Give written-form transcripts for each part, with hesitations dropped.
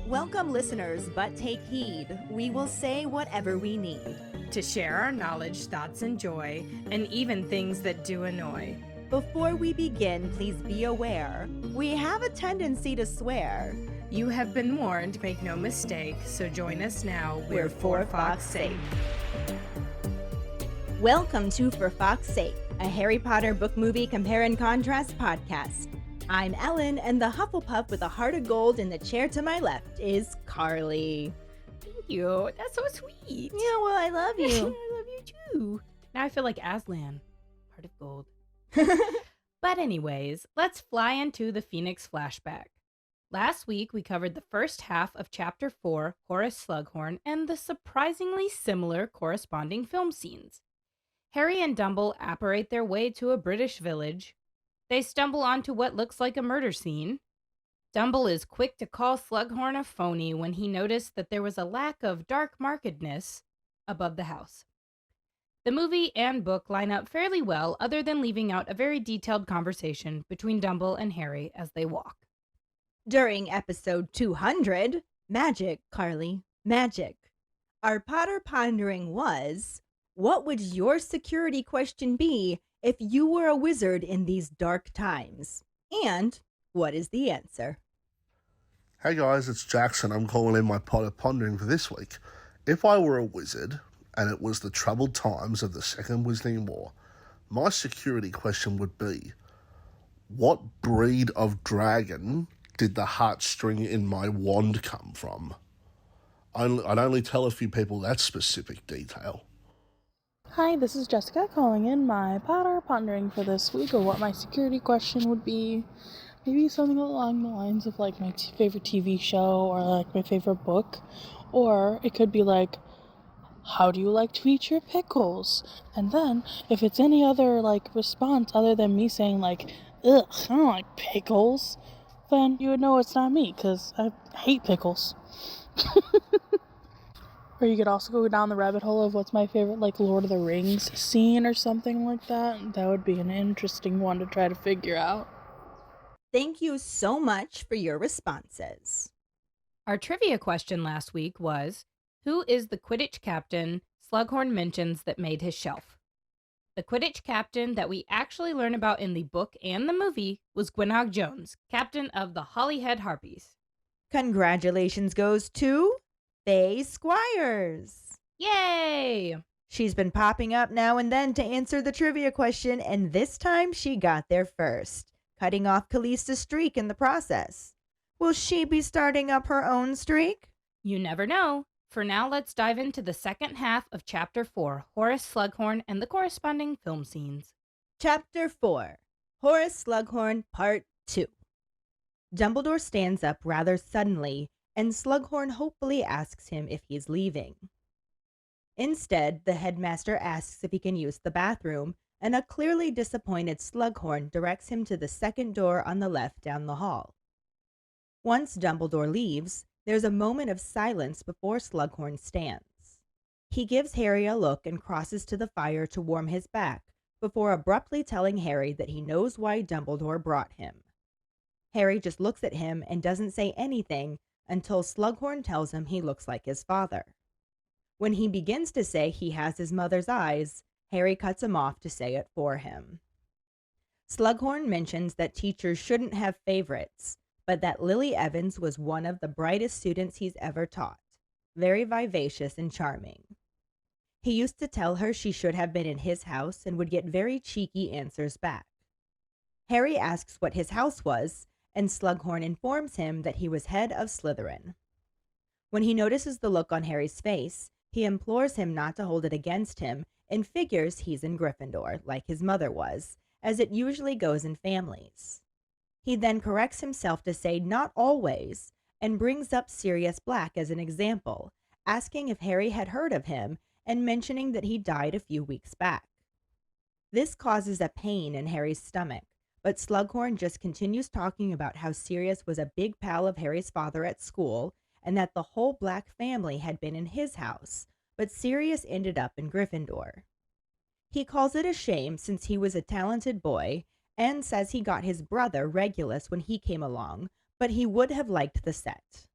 Welcome, listeners, but take heed. We will say whatever we need to share our knowledge, thoughts, and joy, and even things that do annoy. Before we begin, please be aware, we have a tendency to swear. You have been warned, make no mistake, so join us now. We're for Fawkes' sake. Welcome to For Fawkes' Sake, a Harry Potter book movie compare and contrast podcast. I'm Ellen, and the Hufflepuff with a heart of gold in the chair to my left is Karlee. Thank you. That's so sweet. Yeah, well, I love you. I love you too. Now I feel like Aslan, heart of gold. But anyways, let's fly into the Phoenix flashback. Last week, we covered the first half of Chapter 4, Horace Slughorn, and the surprisingly similar corresponding film scenes. Harry and Dumble apparate their way to a British village. They stumble onto what looks like a murder scene. Dumble is quick to call Slughorn a phony when he noticed that there was a lack of dark markedness above the house. The movie and book line up fairly well, other than leaving out a very detailed conversation between Dumble and Harry as they walk. During episode 200, Magic, Karlee, Magic, our Potter pondering was, what would your security question be if you were a wizard in these dark times? And what is the answer? Hey guys, it's Jackson. I'm calling in my Potter Pondering for this week. If I were a wizard, and it was the troubled times of the Second Wizarding War, my security question would be, what breed of dragon did the heartstring in my wand come from? I'd only tell a few people that specific detail. Hi, this is Jessica calling in my Potter Pondering for this week, or what my security question would be. Maybe something along the lines of like my favorite TV show or like my favorite book. Or it could be like, how do you like to eat your pickles? And then if it's any other like response other than me saying like, ugh, I don't like pickles, then you would know it's not me because I hate pickles. Or you could also go down the rabbit hole of what's my favorite, like, Lord of the Rings scene or something like that. That would be an interesting one to try to figure out. Thank you so much for your responses. Our trivia question last week was, who is the Quidditch captain Slughorn mentions that made his shelf? The Quidditch captain that we actually learn about in the book and the movie was Gwynog Jones, captain of the Holyhead Harpies. Congratulations goes to Faye Squires. Yay! She's been popping up now and then to answer the trivia question, and this time she got there first, cutting off Callista's streak in the process. Will she be starting up her own streak? You never know. For now, let's dive into the second half of Chapter 4, Horace Slughorn and the corresponding film scenes. Chapter 4, Horace Slughorn, Part 2. Dumbledore stands up rather suddenly, and Slughorn hopefully asks him if he's leaving. Instead, the headmaster asks if he can use the bathroom, and a clearly disappointed Slughorn directs him to the second door on the left down the hall. Once Dumbledore leaves, there's a moment of silence before Slughorn stands. He gives Harry a look and crosses to the fire to warm his back, before abruptly telling Harry that he knows why Dumbledore brought him. Harry just looks at him and doesn't say anything until Slughorn tells him he looks like his father. When he begins to say he has his mother's eyes, Harry cuts him off to say it for him. Slughorn mentions that teachers shouldn't have favorites, but that Lily Evans was one of the brightest students he's ever taught, very vivacious and charming. He used to tell her she should have been in his house and would get very cheeky answers back. Harry asks what his house was, and Slughorn informs him that he was head of Slytherin. When he notices the look on Harry's face, he implores him not to hold it against him and figures he's in Gryffindor, like his mother was, as it usually goes in families. He then corrects himself to say not always, and brings up Sirius Black as an example, asking if Harry had heard of him and mentioning that he died a few weeks back. This causes a pain in Harry's stomach, but Slughorn just continues talking about how Sirius was a big pal of Harry's father at school and that the whole Black family had been in his house, but Sirius ended up in Gryffindor. He calls it a shame since he was a talented boy and says he got his brother Regulus when he came along, but he would have liked the set.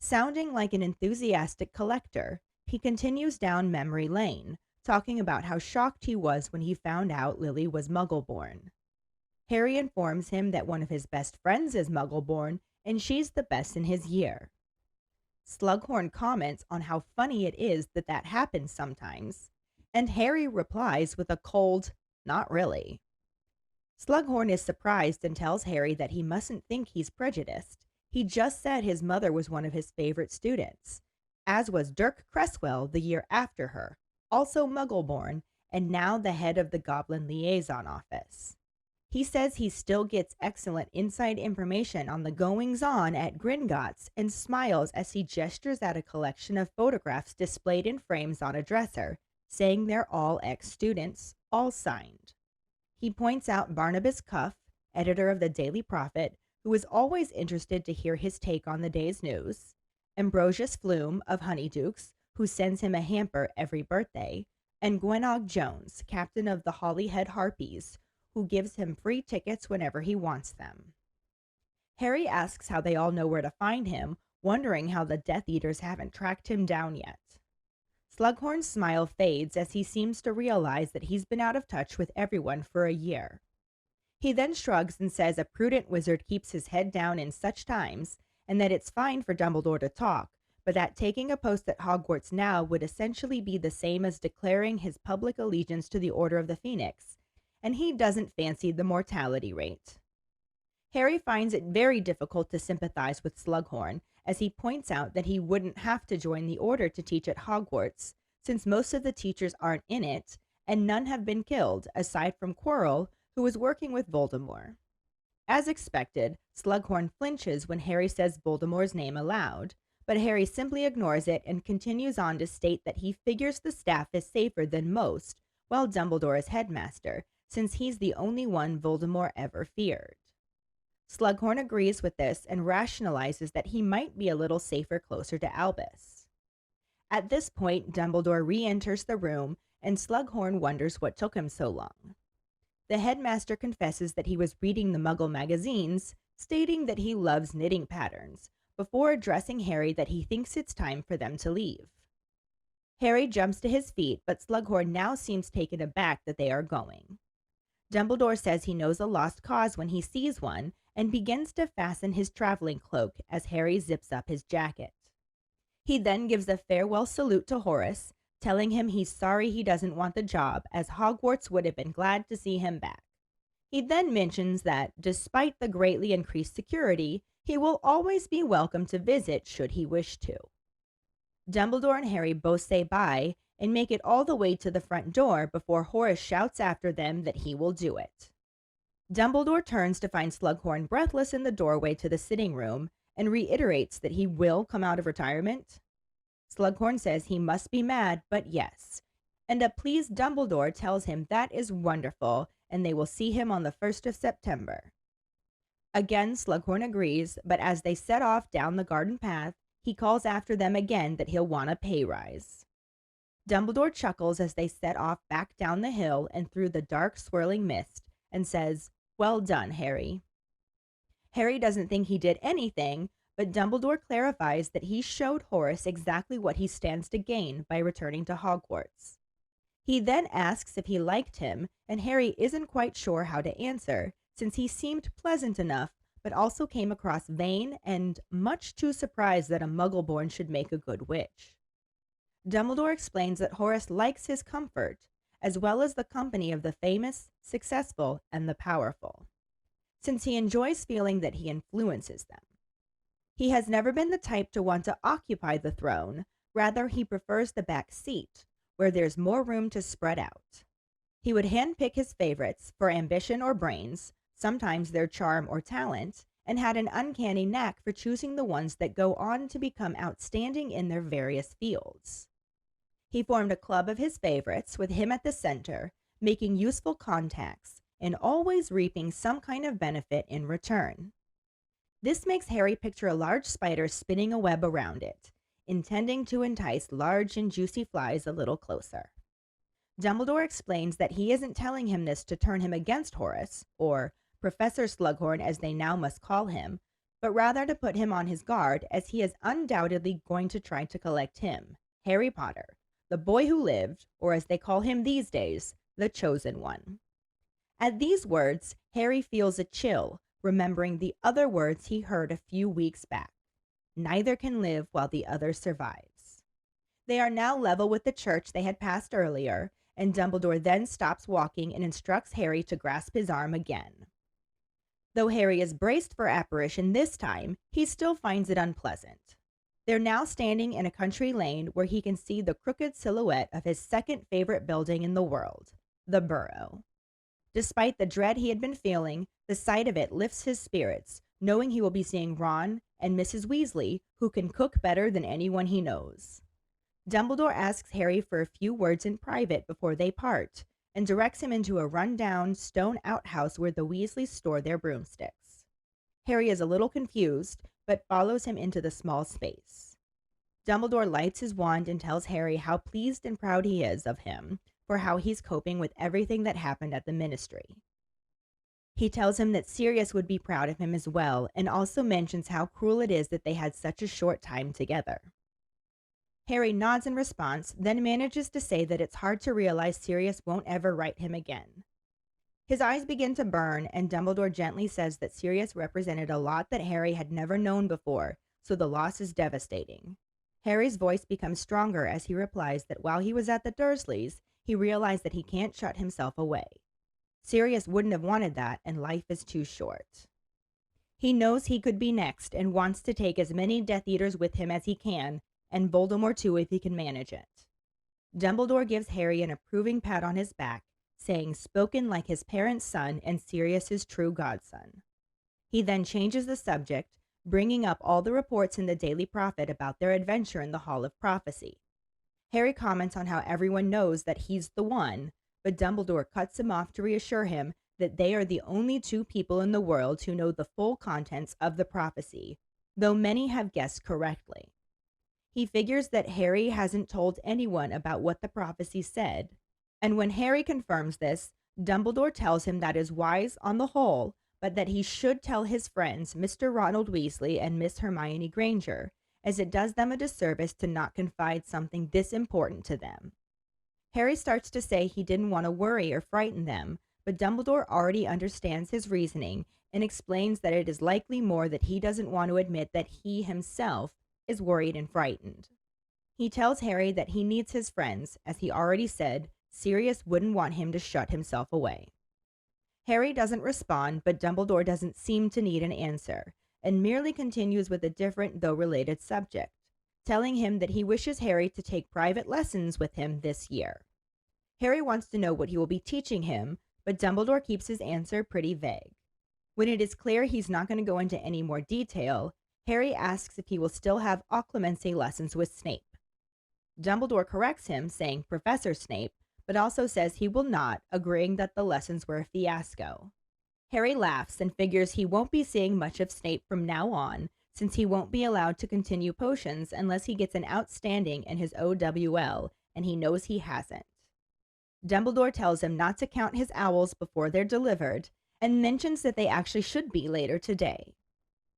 Sounding like an enthusiastic collector, he continues down memory lane, talking about how shocked he was when he found out Lily was Muggle-born. Harry informs him that one of his best friends is Muggle-born, and she's the best in his year. Slughorn comments on how funny it is that that happens sometimes, and Harry replies with a cold, "Not really." Slughorn is surprised and tells Harry that he mustn't think he's prejudiced. He just said his mother was one of his favorite students, as was Dirk Cresswell the year after her, also Muggle-born, and now the head of the Goblin Liaison Office. He says he still gets excellent inside information on the goings-on at Gringotts and smiles as he gestures at a collection of photographs displayed in frames on a dresser, saying they're all ex-students, all signed. He points out Barnabas Cuff, editor of the Daily Prophet, who is always interested to hear his take on the day's news, Ambrosius Flume of Honeydukes, who sends him a hamper every birthday, and Gwenog Jones, captain of the Holyhead Harpies, who gives him free tickets whenever he wants them. Harry asks how they all know where to find him, wondering how the Death Eaters haven't tracked him down yet. Slughorn's smile fades as he seems to realize that he's been out of touch with everyone for a year. He then shrugs and says a prudent wizard keeps his head down in such times, and that it's fine for Dumbledore to talk, but that taking a post at Hogwarts now would essentially be the same as declaring his public allegiance to the Order of the Phoenix, and he doesn't fancy the mortality rate. Harry finds it very difficult to sympathize with Slughorn, as he points out that he wouldn't have to join the Order to teach at Hogwarts, since most of the teachers aren't in it, and none have been killed, aside from Quirrell, who is working with Voldemort. As expected, Slughorn flinches when Harry says Voldemort's name aloud, but Harry simply ignores it and continues on to state that he figures the staff is safer than most, while Dumbledore is headmaster, since he's the only one Voldemort ever feared. Slughorn agrees with this and rationalizes that he might be a little safer closer to Albus. At this point, Dumbledore re-enters the room, and Slughorn wonders what took him so long. The headmaster confesses that he was reading the Muggle magazines, stating that he loves knitting patterns, before addressing Harry that he thinks it's time for them to leave. Harry jumps to his feet, but Slughorn now seems taken aback that they are going. Dumbledore says he knows a lost cause when he sees one, and begins to fasten his traveling cloak as Harry zips up his jacket. He then gives a farewell salute to Horace, telling him he's sorry he doesn't want the job, as Hogwarts would have been glad to see him back. He then mentions that, despite the greatly increased security, he will always be welcome to visit should he wish to. Dumbledore and Harry both say bye and make it all the way to the front door before Horace shouts after them that he will do it. Dumbledore turns to find Slughorn breathless in the doorway to the sitting room and reiterates that he will come out of retirement. Slughorn says he must be mad, but yes, and a pleased Dumbledore tells him that is wonderful and they will see him on the 1st of September. Again, Slughorn agrees, but as they set off down the garden path, he calls after them again that he'll want a pay rise. Dumbledore chuckles as they set off back down the hill and through the dark swirling mist and says, "Well done, Harry." Harry doesn't think he did anything, but Dumbledore clarifies that he showed Horace exactly what he stands to gain by returning to Hogwarts. He then asks if he liked him, and Harry isn't quite sure how to answer, since he seemed pleasant enough, but also came across vain and much too surprised that a Muggle-born should make a good witch. Dumbledore explains that Horace likes his comfort, as well as the company of the famous, successful, and the powerful, since he enjoys feeling that he influences them. He has never been the type to want to occupy the throne, rather he prefers the back seat, where there's more room to spread out. He would handpick his favorites for ambition or brains, sometimes their charm or talent, and had an uncanny knack for choosing the ones that go on to become outstanding in their various fields. He formed a club of his favorites, with him at the center, making useful contacts, and always reaping some kind of benefit in return. This makes Harry picture a large spider spinning a web around it, intending to entice large and juicy flies a little closer. Dumbledore explains that he isn't telling him this to turn him against Horace, or Professor Slughorn as they now must call him, but rather to put him on his guard, as he is undoubtedly going to try to collect him, Harry Potter, the boy who lived, or as they call him these days, the Chosen One. At these words, Harry feels a chill, remembering the other words he heard a few weeks back. Neither can live while the other survives. They are now level with the church they had passed earlier, and Dumbledore then stops walking and instructs Harry to grasp his arm again. Though Harry is braced for apparition this time, he still finds it unpleasant. They're now standing in a country lane where he can see the crooked silhouette of his second favorite building in the world, the Burrow. Despite the dread he had been feeling, the sight of it lifts his spirits, knowing he will be seeing Ron and Mrs. Weasley, who can cook better than anyone he knows. Dumbledore asks Harry for a few words in private before they part, and directs him into a run-down stone outhouse where the Weasleys store their broomsticks. Harry is a little confused, but follows him into the small space. Dumbledore lights his wand and tells Harry how pleased and proud he is of him for how he's coping with everything that happened at the Ministry. He tells him that Sirius would be proud of him as well, and also mentions how cruel it is that they had such a short time together. Harry nods in response, then manages to say that it's hard to realize Sirius won't ever write him again. His eyes begin to burn, and Dumbledore gently says that Sirius represented a lot that Harry had never known before, so the loss is devastating. Harry's voice becomes stronger as he replies that while he was at the Dursleys, he realized that he can't shut himself away. Sirius wouldn't have wanted that, and life is too short. He knows he could be next and wants to take as many Death Eaters with him as he can, and Voldemort too if he can manage it. Dumbledore gives Harry an approving pat on his back, saying spoken like his parents' son and Sirius's true godson. He then changes the subject, bringing up all the reports in the Daily Prophet about their adventure in the Hall of Prophecy. Harry comments on how everyone knows that he's the one, but Dumbledore cuts him off to reassure him that they are the only two people in the world who know the full contents of the prophecy, though many have guessed correctly. He figures that Harry hasn't told anyone about what the prophecy said, and when Harry confirms this, Dumbledore tells him that is wise on the whole, but that he should tell his friends Mr. Ronald Weasley and Miss Hermione Granger, as it does them a disservice to not confide something this important to them. Harry starts to say he didn't want to worry or frighten them, but Dumbledore already understands his reasoning and explains that it is likely more that he doesn't want to admit that he himself is worried and frightened. He tells Harry that he needs his friends, as he already said Sirius wouldn't want him to shut himself away. Harry doesn't respond, but Dumbledore doesn't seem to need an answer, and merely continues with a different though related subject, telling him that he wishes Harry to take private lessons with him this year. Harry wants to know what he will be teaching him, but Dumbledore keeps his answer pretty vague. When it is clear he's not going to go into any more detail, Harry asks if he will still have occlumency lessons with Snape. Dumbledore corrects him, saying Professor Snape, but also says he will not, agreeing that the lessons were a fiasco. Harry laughs and figures he won't be seeing much of Snape from now on, since he won't be allowed to continue potions unless he gets an outstanding in his OWL, and he knows he hasn't. Dumbledore tells him not to count his owls before they're delivered, and mentions that they actually should be later today.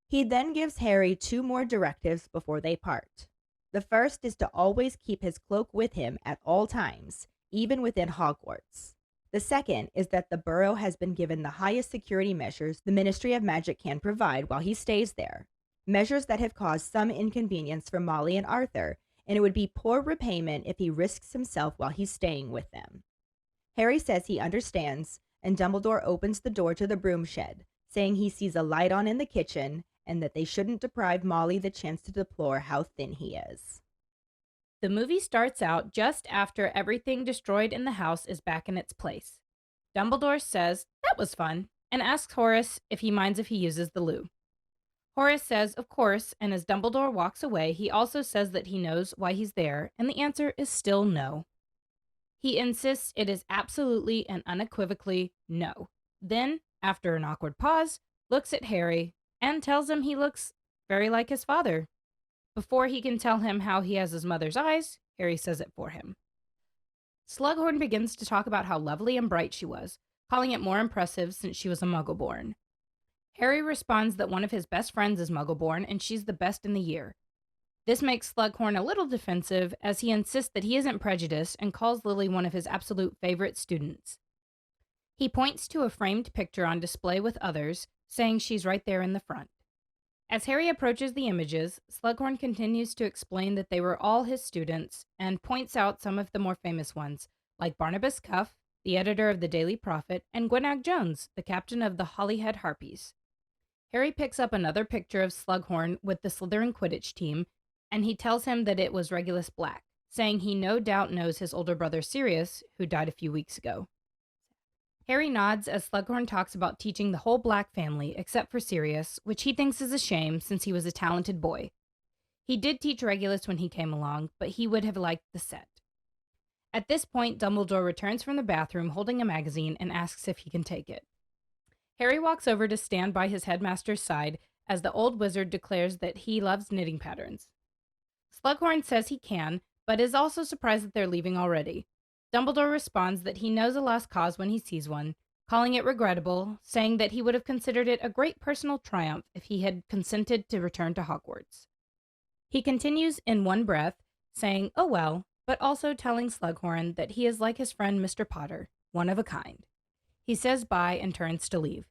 He then gives Harry 2 more directives before they part. The first is to always keep his cloak with him at all times, even within Hogwarts. The second is that the Burrow has been given the highest security measures the Ministry of Magic can provide while he stays there, measures that have caused some inconvenience for Molly and Arthur, and it would be poor repayment if he risks himself while he's staying with them. Harry says he understands, and Dumbledore opens the door to the broom shed, saying he sees a light on in the kitchen, and that they shouldn't deprive Molly the chance to deplore how thin he is. The movie starts out just after everything destroyed in the house is back in its place. Dumbledore says, "That was fun," and asks Horace if he minds if he uses the loo. Horace says, of course, and as Dumbledore walks away, he also says that he knows why he's there, and the answer is still no. He insists it is absolutely and unequivocally no. Then, after an awkward pause, looks at Harry and tells him he looks very like his father. Before he can tell him how he has his mother's eyes, Harry says it for him. Slughorn begins to talk about how lovely and bright she was, calling it more impressive since she was a Muggle-born. Harry responds that one of his best friends is Muggleborn and she's the best in the year. This makes Slughorn a little defensive as he insists that he isn't prejudiced and calls Lily one of his absolute favorite students. He points to a framed picture on display with others, saying she's right there in the front. As Harry approaches the images, Slughorn continues to explain that they were all his students and points out some of the more famous ones, like Barnabas Cuff, the editor of the Daily Prophet, and Gwenag Jones, the captain of the Holyhead Harpies. Harry picks up another picture of Slughorn with the Slytherin Quidditch team, and he tells him that it was Regulus Black, saying he no doubt knows his older brother Sirius, who died a few weeks ago. Harry nods as Slughorn talks about teaching the whole Black family except for Sirius, which he thinks is a shame since he was a talented boy. He did teach Regulus when he came along, but he would have liked the set. At this point, Dumbledore returns from the bathroom holding a magazine and asks if he can take it. Harry walks over to stand by his headmaster's side as the old wizard declares that he loves knitting patterns. Slughorn says he can, but is also surprised that they're leaving already. Dumbledore responds that he knows a lost cause when he sees one, calling it regrettable, saying that he would have considered it a great personal triumph if he had consented to return to Hogwarts. He continues in one breath, saying, "Oh well," but also telling Slughorn that he is like his friend Mr. Potter, one of a kind. He says bye and turns to leave.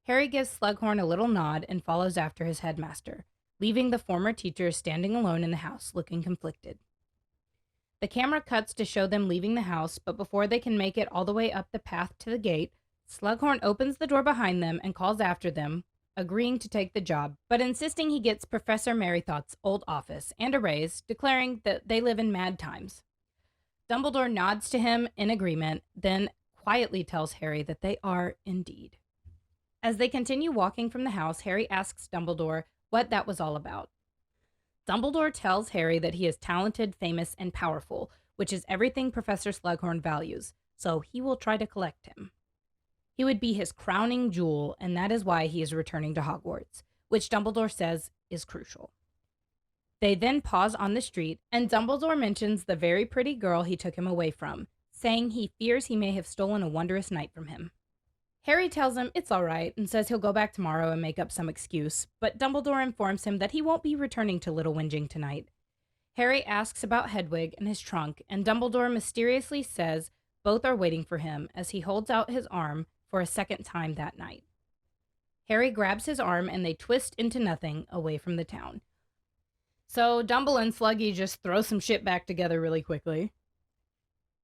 Harry gives Slughorn a little nod and follows after his headmaster, leaving the former teacher standing alone in the house, looking conflicted. The camera cuts to show them leaving the house, but before they can make it all the way up the path to the gate, Slughorn opens the door behind them and calls after them, agreeing to take the job, but insisting he gets Professor Merrythough's old office and a raise, declaring that they live in mad times. Dumbledore nods to him in agreement, then quietly tells Harry that they are indeed. As they continue walking from the house, Harry asks Dumbledore what that was all about. Dumbledore tells Harry that he is talented, famous, and powerful, which is everything Professor Slughorn values, so he will try to collect him. He would be his crowning jewel, and that is why he is returning to Hogwarts, which Dumbledore says is crucial. They then pause on the street, and Dumbledore mentions the very pretty girl he took him away from, saying he fears he may have stolen a wondrous night from him. Harry tells him it's all right and says he'll go back tomorrow and make up some excuse, but Dumbledore informs him that he won't be returning to Little Whinging tonight. Harry asks about Hedwig and his trunk, and Dumbledore mysteriously says both are waiting for him as he holds out his arm for a second time that night. Harry grabs his arm and they twist into nothing away from the town. So Dumble and Sluggy just throw some shit back together really quickly.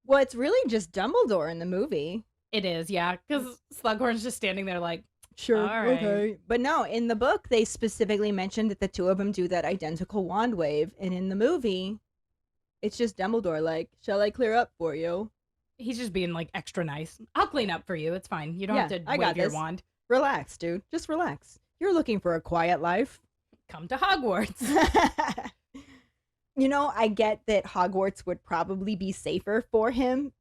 Well, it's really just Dumbledore in the movie. It is, yeah, because Slughorn's just standing there like, sure, all right. Okay. But no, in the book, they specifically mentioned that the two of them do that identical wand wave. And in the movie, it's just Dumbledore like, shall I clear up for you? He's just being like extra nice. I'll clean up for you. It's fine. You don't have to I got wave your this. wand. Relax, dude. Just relax. You're looking for a quiet life. Come to Hogwarts. You know, I get that Hogwarts would probably be safer for him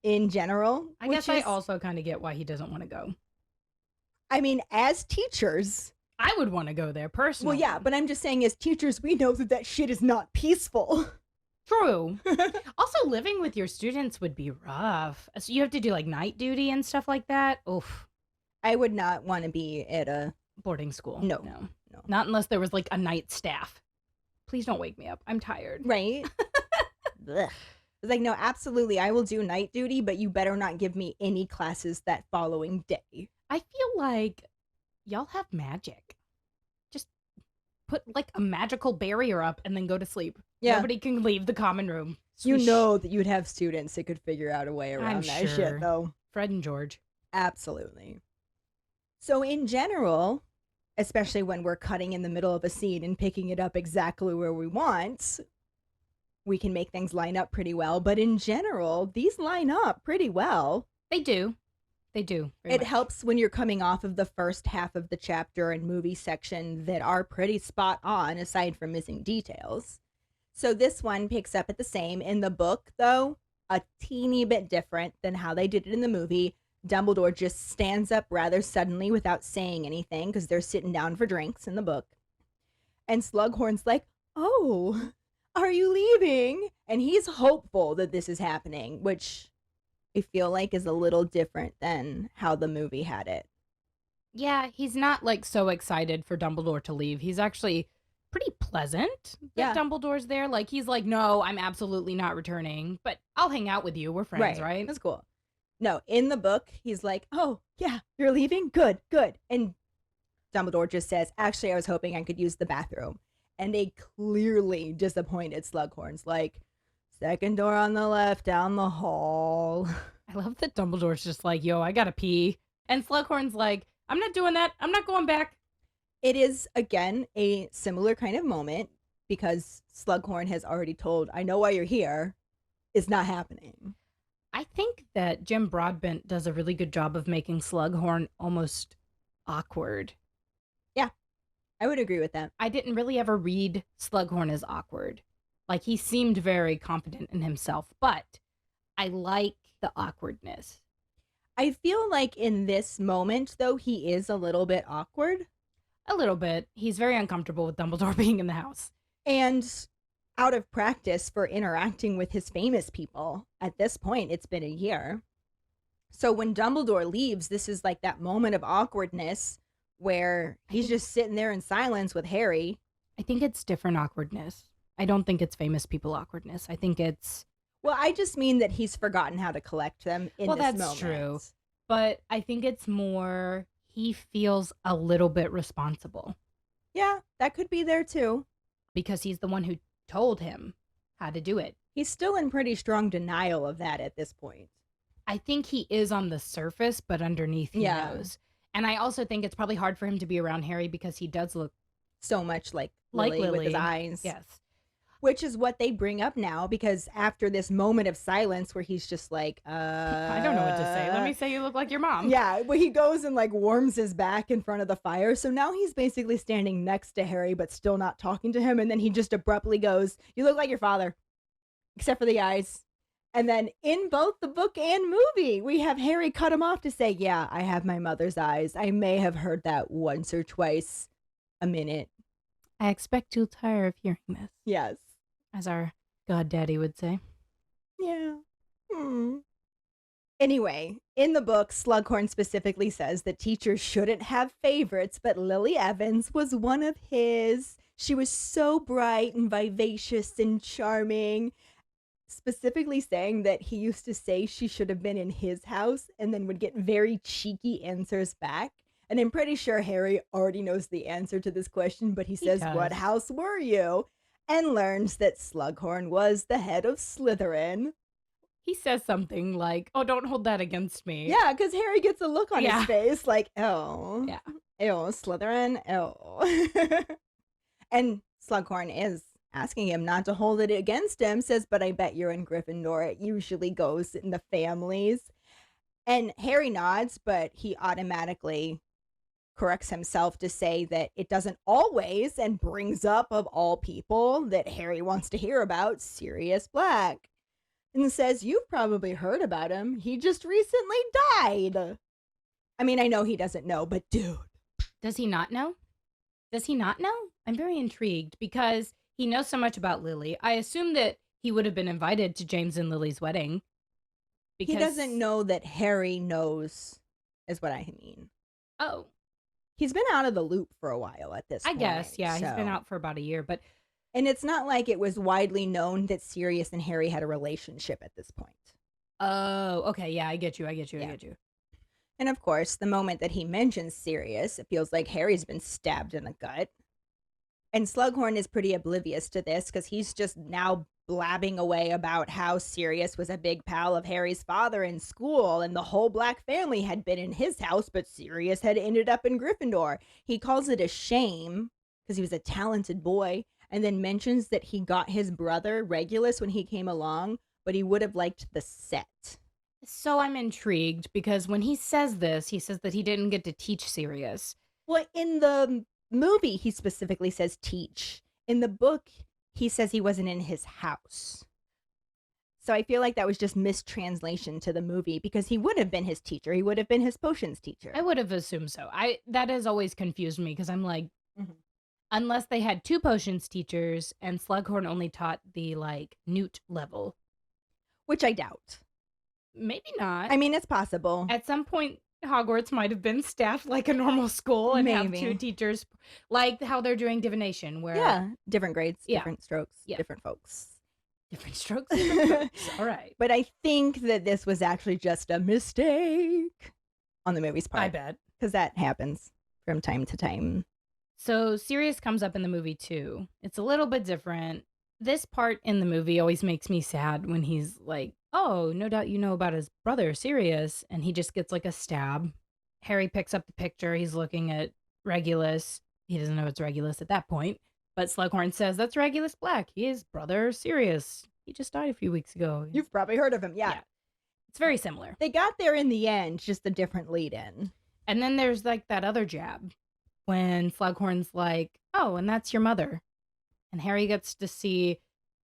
in general. I guess I also kind of get why he doesn't want to go. I mean, as teachers, I would want to go there personally. well, yeah, but I'm just saying as teachers, we know that that shit is not peaceful. True. Also, living with your students would be rough. So you have to do like night duty and stuff like that. Oof. I would not want to be at a Boarding school. No. Not unless there was like a night staff. Please don't wake me up. I'm tired. right. Blech. It's like, no, absolutely, I will do night duty, but you better not give me any classes that following day. I feel like y'all have magic. Just put like a magical barrier up and then go to sleep. Yeah. Nobody can leave the common room. You Swoosh. know that you'd have students that could figure out a way around I'm that sure. shit, though. Fred and George. Absolutely. So in general, especially when we're cutting in the middle of a scene and picking it up exactly where we want, we can make things line up pretty well. But in general, these line up pretty well. They do. They do. very It much. helps when you're coming off of the first half of the chapter and movie section that are pretty spot on, aside from missing details. So this one picks up at the same. In the book, though, a teeny bit different than how they did it in the movie. Dumbledore just stands up rather suddenly without saying anything because they're sitting down for drinks in the book. And Slughorn's like, "Oh, are you leaving?" And he's hopeful that this is happening, which I feel like is a little different than how the movie had it. Yeah, he's not like so excited for Dumbledore to leave. He's actually pretty pleasant that Yeah. Dumbledore's there. Like, he's like, no, I'm absolutely not returning, but I'll hang out with you. We're friends, right? That's cool. No, in the book, he's like, oh, yeah, you're leaving? Good, good. And Dumbledore just says, actually, I was hoping I could use the bathroom. And a clearly disappointed Slughorn's like, second door on the left, down the hall. I love that Dumbledore's just like, yo, I gotta pee. And Slughorn's like, I'm not doing that. I'm not going back. It is, again, a similar kind of moment because Slughorn has already told, I know why you're here. It's not happening. I think that Jim Broadbent does a really good job of making Slughorn almost awkward. Yeah, I would agree with that. I didn't really ever read Slughorn as awkward. Like, he seemed very confident in himself, but I like the awkwardness. I feel like in this moment, though, he is a little bit awkward. A little bit. He's very uncomfortable with Dumbledore being in the house. And out of practice for interacting with his famous people. At this point, it's been a year. So when Dumbledore leaves, this is like that moment of awkwardness where he's just sitting there in silence with Harry. I think it's different awkwardness. I don't think it's famous people awkwardness. I think it's... Well, I just mean that he's forgotten how to collect them in this moment. Well, that's true. But I think it's more he feels a little bit responsible. Yeah, that could be there too. Because he's the one who told him how to do it. He's still in pretty strong denial of that at this point. I think he is on the surface, but underneath he knows. And I also think it's probably hard for him to be around Harry because he does look so much like Lily with his eyes. Yes. Which is what they bring up now, because after this moment of silence where he's just like, I don't know what to say. Let me say you look like your mom. Yeah, well, he goes and like warms his back in front of the fire. So now he's basically standing next to Harry, but still not talking to him. And then he just abruptly goes, you look like your father, except for the eyes. And then in both the book and movie, we have Harry cut him off to say, yeah, I have my mother's eyes. I may have heard that once or twice a minute. I expect you'll tire of hearing this. Yes. As our goddaddy would say. Yeah. Anyway, in the book, Slughorn specifically says that teachers shouldn't have favorites, but Lily Evans was one of his. She was so bright and vivacious and charming, specifically saying that he used to say she should have been in his house and then would get very cheeky answers back. And I'm pretty sure Harry already knows the answer to this question, but he says, what house were you? And learns that Slughorn was the head of Slytherin. He says something like, oh, don't hold that against me. Yeah, because Harry gets a look on his face like, oh. Yeah. Ew, Slytherin, ew. And Slughorn is asking him not to hold it against him, says, but I bet you're in Gryffindor. It usually goes in the families. And Harry nods, but he automatically corrects himself to say that it doesn't always, and brings up, of all people, that Harry wants to hear about, Sirius Black. And says, you've probably heard about him. He just recently died. I mean, I know he doesn't know, but dude. Does he not know? Does he not know? I'm very intrigued because he knows so much about Lily. I assume that he would have been invited to James and Lily's wedding. He doesn't know that Harry knows, is what I mean. Oh. He's been out of the loop for a while at this point. I guess, yeah. So. He's been out for about a year, but... And it's not like it was widely known that Sirius and Harry had a relationship at this point. Oh, okay. Yeah, I get you. And of course, the moment that he mentions Sirius, it feels like Harry's been stabbed in the gut. And Slughorn is pretty oblivious to this because he's just now blabbing away about how Sirius was a big pal of Harry's father in school and the whole Black family had been in his house, but Sirius had ended up in Gryffindor. He calls it a shame because he was a talented boy, and then mentions that he got his brother Regulus when he came along, but he would have liked the set. So I'm intrigued because when he says this, he says that he didn't get to teach Sirius. Well, in the movie, he specifically says teach. In the book, he says he wasn't in his house. So I feel like that was just mistranslation to the movie because he would have been his teacher. He would have been his potions teacher. I would have assumed so. That has always confused me because I'm like, unless they had two potions teachers and Slughorn only taught the like Newt level. Which I doubt. Maybe not. I mean, it's possible. At some point, Hogwarts might have been staffed like a normal school and have Maybe. 2 teachers, like how they're doing divination, where Yeah, different grades, Yeah. different strokes, Yeah. different folks. different strokes, different folks. All right. But I think that this was actually just a mistake on the movie's I part. bet. Because that happens from time to time. So Sirius comes up in the movie too. It's a little bit different. This part in the movie always makes me sad when he's like, oh, no doubt you know about his brother, Sirius. And he just gets like a stab. Harry picks up the picture. He's looking at Regulus. He doesn't know it's Regulus at that point. But Slughorn says, that's Regulus Black. He is brother Sirius. He just died a few weeks ago. You've probably heard of him, yeah. It's very similar. They got there in the end, just a different lead-in. And then there's like that other jab when Slughorn's like, oh, and that's your mother. And Harry gets to see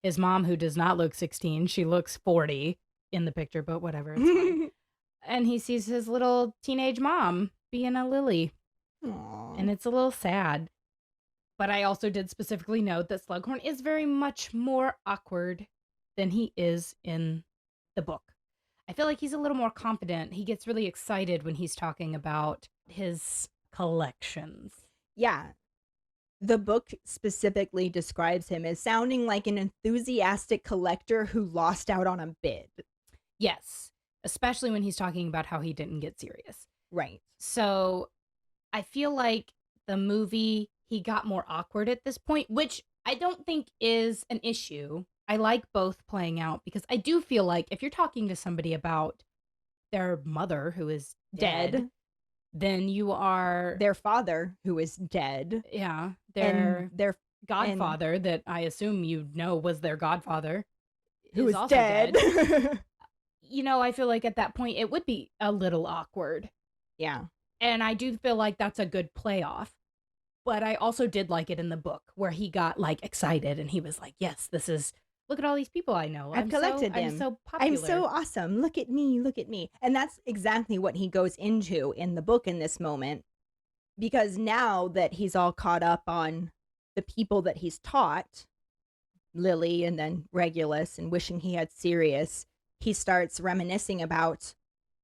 his mom, who does not look 16. She looks 40 in the picture, but whatever. It's fine. And he sees his little teenage mom being a Lily. Aww. And it's a little sad. But I also did specifically note that Slughorn is very much more awkward than he is in the book. I feel like he's a little more confident. He gets really excited when he's talking about his collections. Yeah. The book specifically describes him as sounding like an enthusiastic collector who lost out on a bid. Yes, especially when he's talking about how he didn't get serious. Right. So I feel like the movie, he got more awkward at this point, which I don't think is an issue. I like both playing out because I do feel like if you're talking to somebody about their mother who is dead, then you are Their father, who is dead. yeah, And their godfather that I assume you know was their godfather, who is also dead. You know, I feel like at that point it would be a little awkward. Yeah. And I do feel like that's a good playoff. But I also did like it in the book where he got like excited and he was like, yes, this is, look at all these people I know. I've collected them. I'm so popular. I'm so awesome. Look at me. Look at me. And that's exactly what he goes into in the book in this moment. Because now that he's all caught up on the people that he's taught, Lily and then Regulus, and wishing he had Sirius, he starts reminiscing about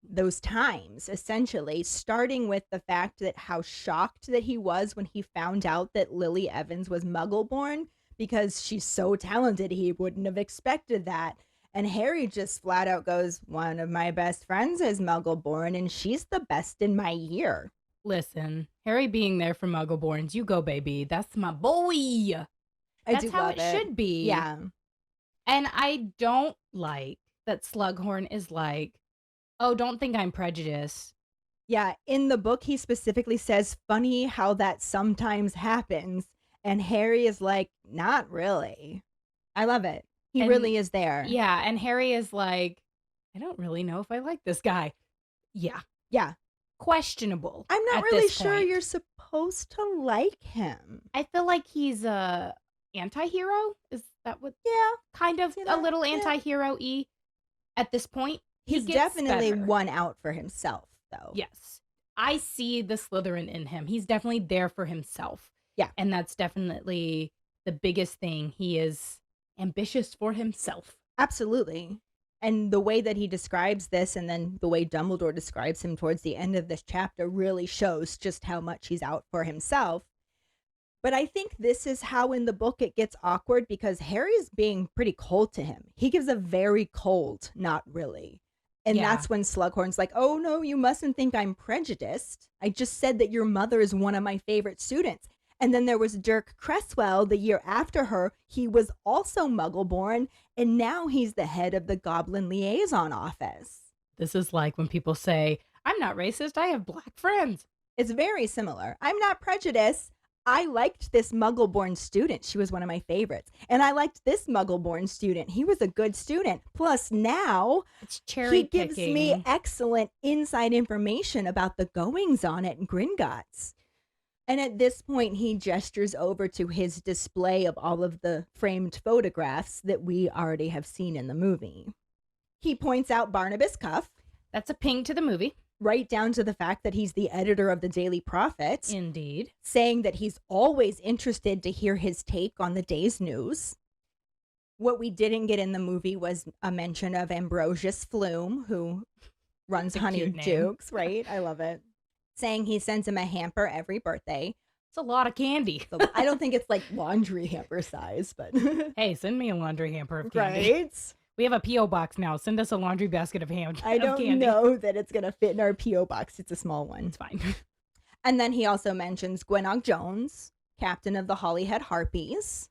those times, essentially, starting with the fact that how shocked that he was when he found out that Lily Evans was Muggle-born, because she's so talented, he wouldn't have expected that. And Harry just flat out goes, one of my best friends is Muggle-born, and she's the best in my year. Listen, Harry being there for Muggleborns, you go, baby. That's my boy. I That's do how love it should be. Yeah. And I don't like that Slughorn is like, oh, don't think I'm prejudiced. Yeah, in the book, he specifically says, funny how that sometimes happens. And Harry is like, not really. I love it. He And- really is there. Yeah, and Harry is like, I don't really know if I like this guy. Yeah. Yeah. Questionable. I'm not at really this sure point. you're supposed to like him. I feel like he's a anti-hero. Is that what Yeah. kind of See a that? little Yeah. anti-hero-y at this point? He He's gets definitely better. one out for himself, though. Yes. I see the Slytherin in him. He's definitely there for himself. Yeah. And that's definitely the biggest thing. He is ambitious for himself. Absolutely. And the way that he describes this, and then the way Dumbledore describes him towards the end of this chapter, really shows just how much he's out for himself. But I think this is how in the book it gets awkward, because Harry's being pretty cold to him. He gives a very cold, not really. And Yeah. that's when Slughorn's like, oh no, you mustn't think I'm prejudiced. I just said that your mother is one of my favorite students. And then there was Dirk Cresswell the year after her. He was also Muggle-born, and now he's the head of the Goblin Liaison Office. This is like when people say, I'm not racist, I have black friends. It's very similar. I'm not prejudiced. I liked this Muggle-born student. She was one of my favorites. And I liked this Muggle-born student. He was a good student. Plus, now It's cherry he gives picking. me excellent inside information about the goings-on at Gringotts. And at this point, he gestures over to his display of all of the framed photographs that we already have seen in the movie. He points out Barnabas Cuff, That's a ping to the movie. right down to the fact that he's the editor of the Daily Prophet, Indeed. saying that he's always interested to hear his take on the day's news. What we didn't get in the movie was a mention of Ambrosius Flume, who runs It's a cute Honey name. Jukes, right? I love it. Saying he sends him a hamper every birthday. It's a lot of candy. So I don't think it's like laundry hamper size, but Hey, send me a laundry hamper of candy. right? We have a P.O. box now. Send us a laundry basket of I don't candy. know that it's going to fit in our P.O. box. It's a small one. It's fine. And then he also mentions Gwenog Jones, captain of the Holyhead Harpies.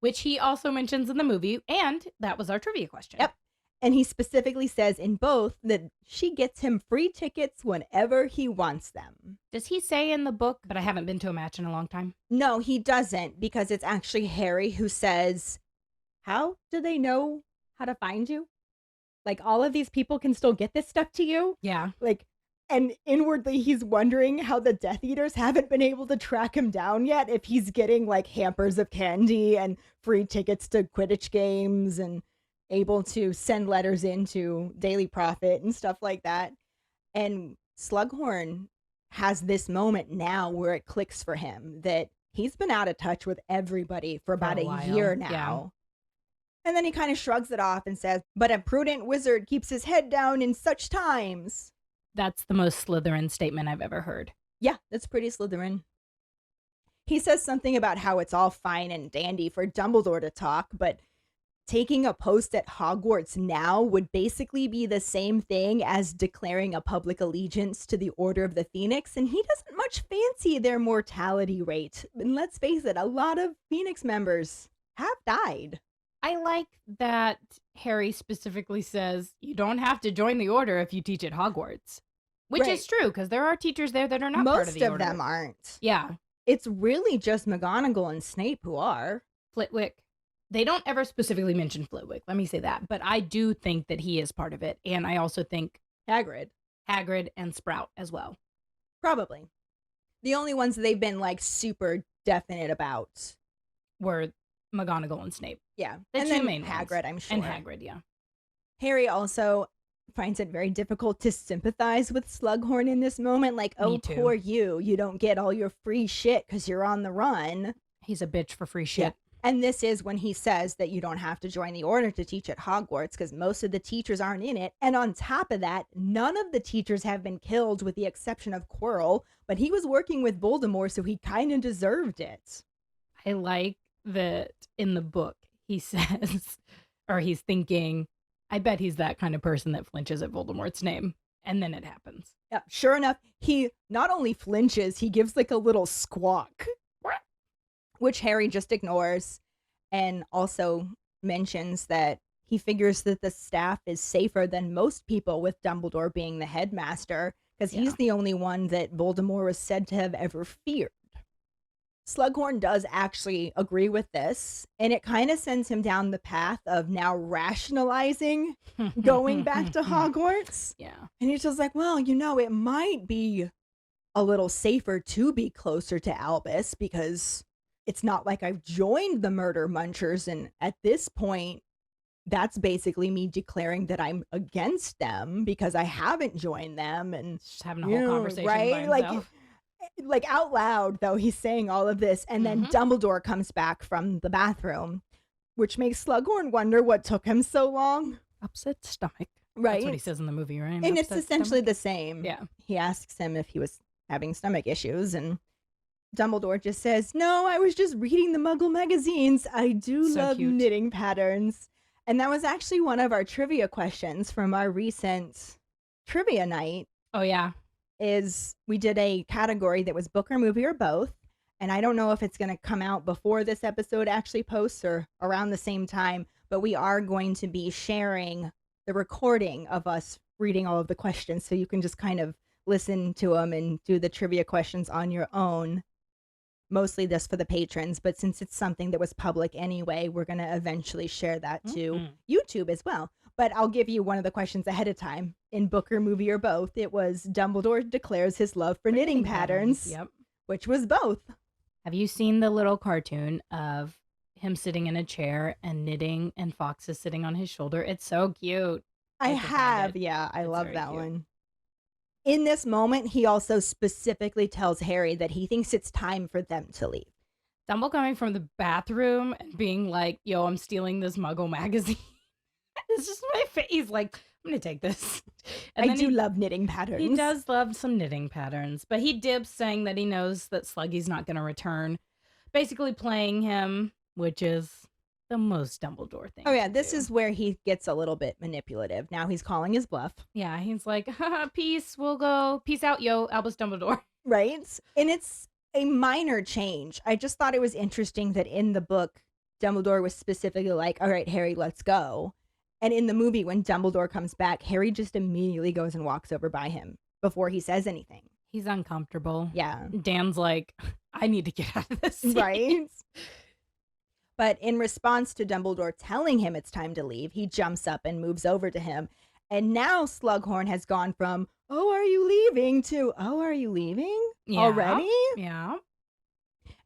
Which he also mentions in the movie, and that was our trivia question. Yep. And he specifically says in both that she gets him free tickets whenever he wants them. Does he say in the book, but I haven't been to a match in a long time? No, he doesn't, because it's actually Harry who says, how do they know how to find you? Like, all of these people can still get this stuff to you? Yeah. Like, and inwardly he's wondering how the Death Eaters haven't been able to track him down yet, if he's getting like hampers of candy and free tickets to Quidditch games and able to send letters into Daily Prophet and stuff like that. And Slughorn has this moment now where it clicks for him that he's been out of touch with everybody for about a year while, now. yeah. And then he kind of shrugs it off and says, but a prudent wizard keeps his head down in such times. That's the most Slytherin statement I've ever heard. Yeah, that's pretty Slytherin. He says something about how it's all fine and dandy for Dumbledore to talk, but taking a post at Hogwarts now would basically be the same thing as declaring a public allegiance to the Order of the Phoenix, and he doesn't much fancy their mortality rate. And let's face it, a lot of Phoenix members have died. I like that Harry specifically says you don't have to join the order if you teach at Hogwarts. Which Right. is true, because there are teachers there that are not part of Most the of order. them aren't. Yeah. It's really just McGonagall and Snape who are. Flitwick. They don't ever specifically mention Flitwick, let me say that. But I do think that he is part of it. And I also think Hagrid. Hagrid and Sprout as well. Probably. The only ones they've been like super definite about. Were McGonagall and Snape. Yeah. The and two then main Hagrid, ones. I'm sure. And Hagrid, yeah. Harry also finds it very difficult to sympathize with Slughorn in this moment. Like, oh, too. poor you. You don't get all your free shit because you're on the run. He's a bitch for free shit. And this is when he says that you don't have to join the order to teach at Hogwarts because most of the teachers aren't in it. And on top of that, none of the teachers have been killed with the exception of Quirrell. But he was working with Voldemort, so he kind of deserved it. I like that in the book he says, or he's thinking, I bet he's that kind of person that flinches at Voldemort's name. And then it happens. Yeah, sure enough, he not only flinches, he gives like a little squawk, which Harry just ignores, and also mentions that he figures that the staff is safer than most people with Dumbledore being the headmaster, because he's the only one that Voldemort was said to have ever feared. Slughorn does actually agree with this, and it kind of sends him down the path of now rationalizing going back to Hogwarts. Yeah. And he's just like, well, you know, it might be a little safer to be closer to Albus because it's not like I've joined the Murder Munchers. And at this point, that's basically me declaring that I'm against them because I haven't joined them. And Just having a whole conversation by himself. Like out loud, though, he's saying all of this. And then Dumbledore comes back from the bathroom, which makes Slughorn wonder what took him so long. Upset stomach. Right. That's what he says in the movie, right? And it's Upset essentially stomach? the same. Yeah. He asks him if he was having stomach issues, and Dumbledore just says, no, I was just reading the Muggle magazines. I do So love cute. knitting patterns. And that was actually one of our trivia questions from our recent trivia night. Oh, yeah. Is we did a category that was book or movie or both. And I don't know if it's going to come out before this episode actually posts or around the same time, but we are going to be sharing the recording of us reading all of the questions. So you can just kind of listen to them and do the trivia questions on your own. Mostly this for the patrons, but since it's something that was public anyway, we're going to eventually share that to YouTube as well. But I'll give you one of the questions ahead of time. In book or movie or both, it was Dumbledore declares his love for knitting patterns, Yep. which was both. Have you seen the little cartoon of him sitting in a chair and knitting and Fawkes is sitting on his shoulder? It's so cute. I have to find have, it. yeah, I It's love very that cute. one. In this moment, he also specifically tells Harry that he thinks it's time for them to leave. Dumbledore coming from the bathroom and being like, yo, I'm stealing this Muggle magazine. It's just my face. Like, I'm going to take this. And I then do love knitting patterns. He does love some knitting patterns, but he dips saying that he knows that Sluggy's not going to return. Basically playing him, which is the most Dumbledore thing. Oh, yeah, to this do. is where he gets a little bit manipulative. Now he's calling his bluff. Yeah, he's like, haha, peace, we'll go. Peace out, yo, Albus Dumbledore. Right? And it's a minor change. I just thought it was interesting that in the book, Dumbledore was specifically like, all right, Harry, let's go. And in the movie, when Dumbledore comes back, Harry just immediately goes and walks over by him before he says anything. He's uncomfortable. Yeah. Dan's like, I need to get out of this scene. Right? But in response to Dumbledore telling him it's time to leave, he jumps up and moves over to him. And now Slughorn has gone from, oh, are you leaving, to, oh, are you leaving already? Yeah.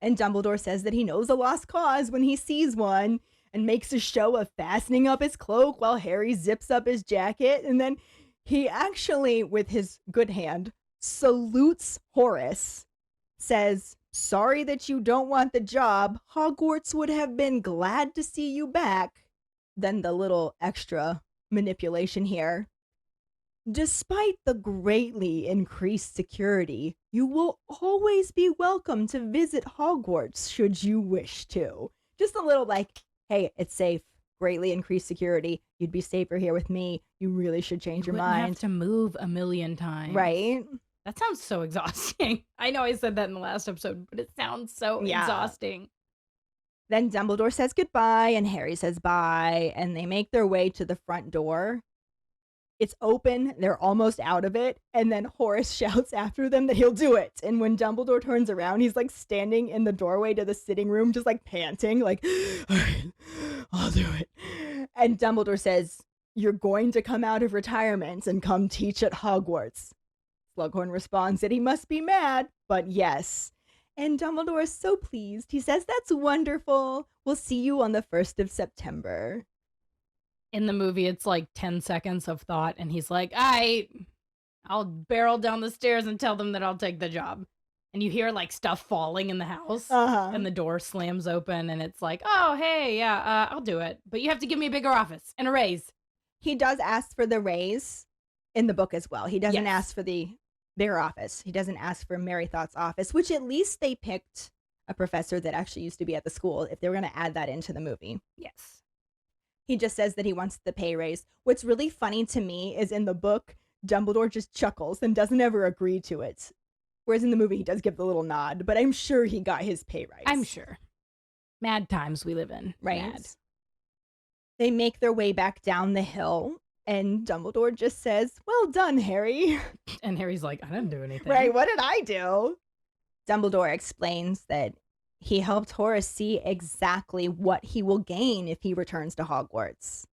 And Dumbledore says that he knows a lost cause when he sees one and makes a show of fastening up his cloak while Harry zips up his jacket. And then he actually, with his good hand, salutes Horace, says, sorry that you don't want the job. Hogwarts would have been glad to see you back. Then the little extra manipulation here. Despite the greatly increased security, you will always be welcome to visit Hogwarts should you wish to. Just a little like, hey, it's safe. Greatly increased security. You'd be safer here with me. You really should change your Wouldn't mind. have to move a million times. Right? That sounds so exhausting. I know I said that in the last episode, but it sounds so exhausting. Then Dumbledore says goodbye and Harry says bye, and they make their way to the front door. It's open, they're almost out of it, and then Horace shouts after them that he'll do it. And when Dumbledore turns around, he's like standing in the doorway to the sitting room, just like panting, like, all right, I'll do it. And Dumbledore says, you're going to come out of retirement and come teach at Hogwarts. Slughorn responds that he must be mad, but yes. And Dumbledore is so pleased. He says, that's wonderful. We'll see you on the 1st of September. In the movie, it's like 10 seconds of thought, and he's like, I'll barrel down the stairs and tell them that I'll take the job. And you hear like stuff falling in the house, and the door slams open, and it's like, oh, hey, yeah, I'll do it. But you have to give me a bigger office and a raise. He does ask for the raise in the book as well. He doesn't ask for the bigger office. He doesn't ask for Mary Thought's office, which at least they picked a professor that actually used to be at the school if they were going to add that into the movie. Yes. He just says that he wants the pay raise. What's really funny to me is in the book, Dumbledore just chuckles and doesn't ever agree to it. Whereas in the movie, he does give the little nod, but I'm sure he got his pay raise. I'm sure. Mad times we live in. Right. Mad. They make their way back down the hill, and Dumbledore just says, well done, Harry. And Harry's like, I didn't do anything. Right, what did I do? Dumbledore explains that he helped Horace see exactly what he will gain if he returns to Hogwarts.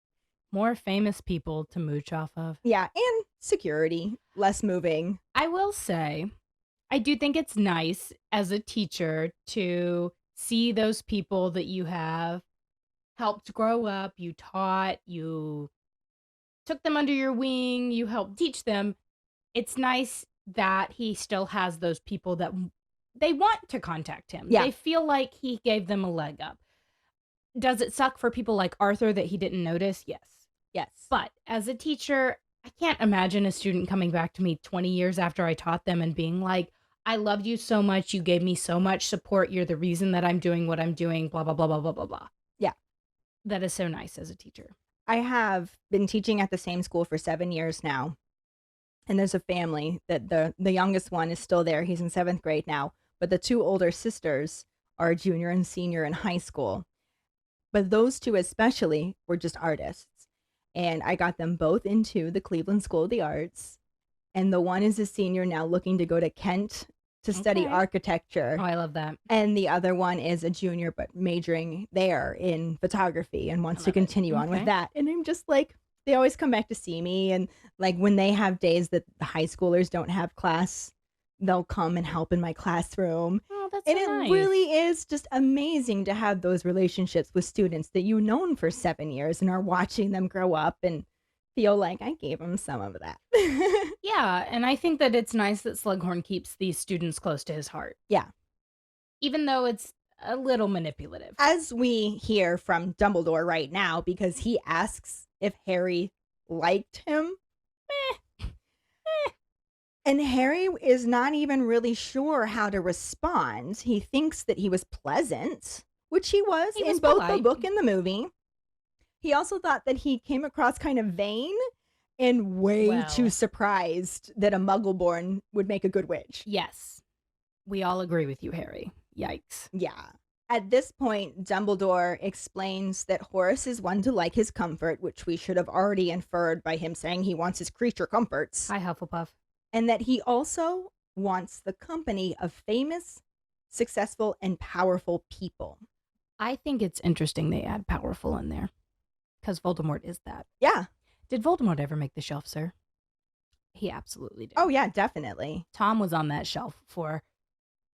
More famous people to mooch off of. Yeah, and security, less moving. I will say, I do think it's nice as a teacher to see those people that you have helped grow up, you taught, you took them under your wing, you helped teach them. It's nice that he still has those people that they want to contact him. Yeah. They feel like he gave them a leg up. Does it suck for people like Arthur that he didn't notice? Yes. Yes. But as a teacher, I can't imagine a student coming back to me 20 years after I taught them and being like, I loved you so much. You gave me so much support. You're the reason that I'm doing what I'm doing, blah, blah, blah, blah, blah, blah, blah. Yeah. That is so nice as a teacher. I have been teaching at the same school for 7 years now. And there's a family that the youngest one is still there. He's in 7th grade now. But the 2 older sisters are a junior and senior in high school. But those 2 especially were just artists. And I got them both into the Cleveland School of the Arts. And the one is a senior now looking to go to Kent to study architecture. Oh, I love that. And the other one is a junior but majoring there in photography and wants to continue on with that. And I'm just like, they always come back to see me. And like when they have days that the high schoolers don't have class, they'll come and help in my classroom. Oh, that's and so it nice. really is just amazing to have those relationships with students that you've known for 7 years and are watching them grow up and feel like I gave them some of that. Yeah, and I think that it's nice that Slughorn keeps these students close to his heart. Yeah. Even though it's a little manipulative. As we hear from Dumbledore right now, because he asks if Harry liked him. And Harry is not even really sure how to respond. He thinks that he was pleasant, which he was He in was both the polite. book and the movie. He also thought that he came across kind of vain and way too Well. surprised that a Muggle-born would make a good witch. Yes. We all agree with you, Harry. Yikes. Yeah. At this point, Dumbledore explains that Horace is one to like his comfort, which we should have already inferred by him saying he wants his creature comforts, Hi, Hufflepuff. and that he also wants the company of famous, successful, and powerful people. I think it's interesting they add powerful in there. Because Voldemort is that. Yeah. Did Voldemort ever make the shelf, sir? He absolutely did. Oh, yeah, definitely. Tom was on that shelf for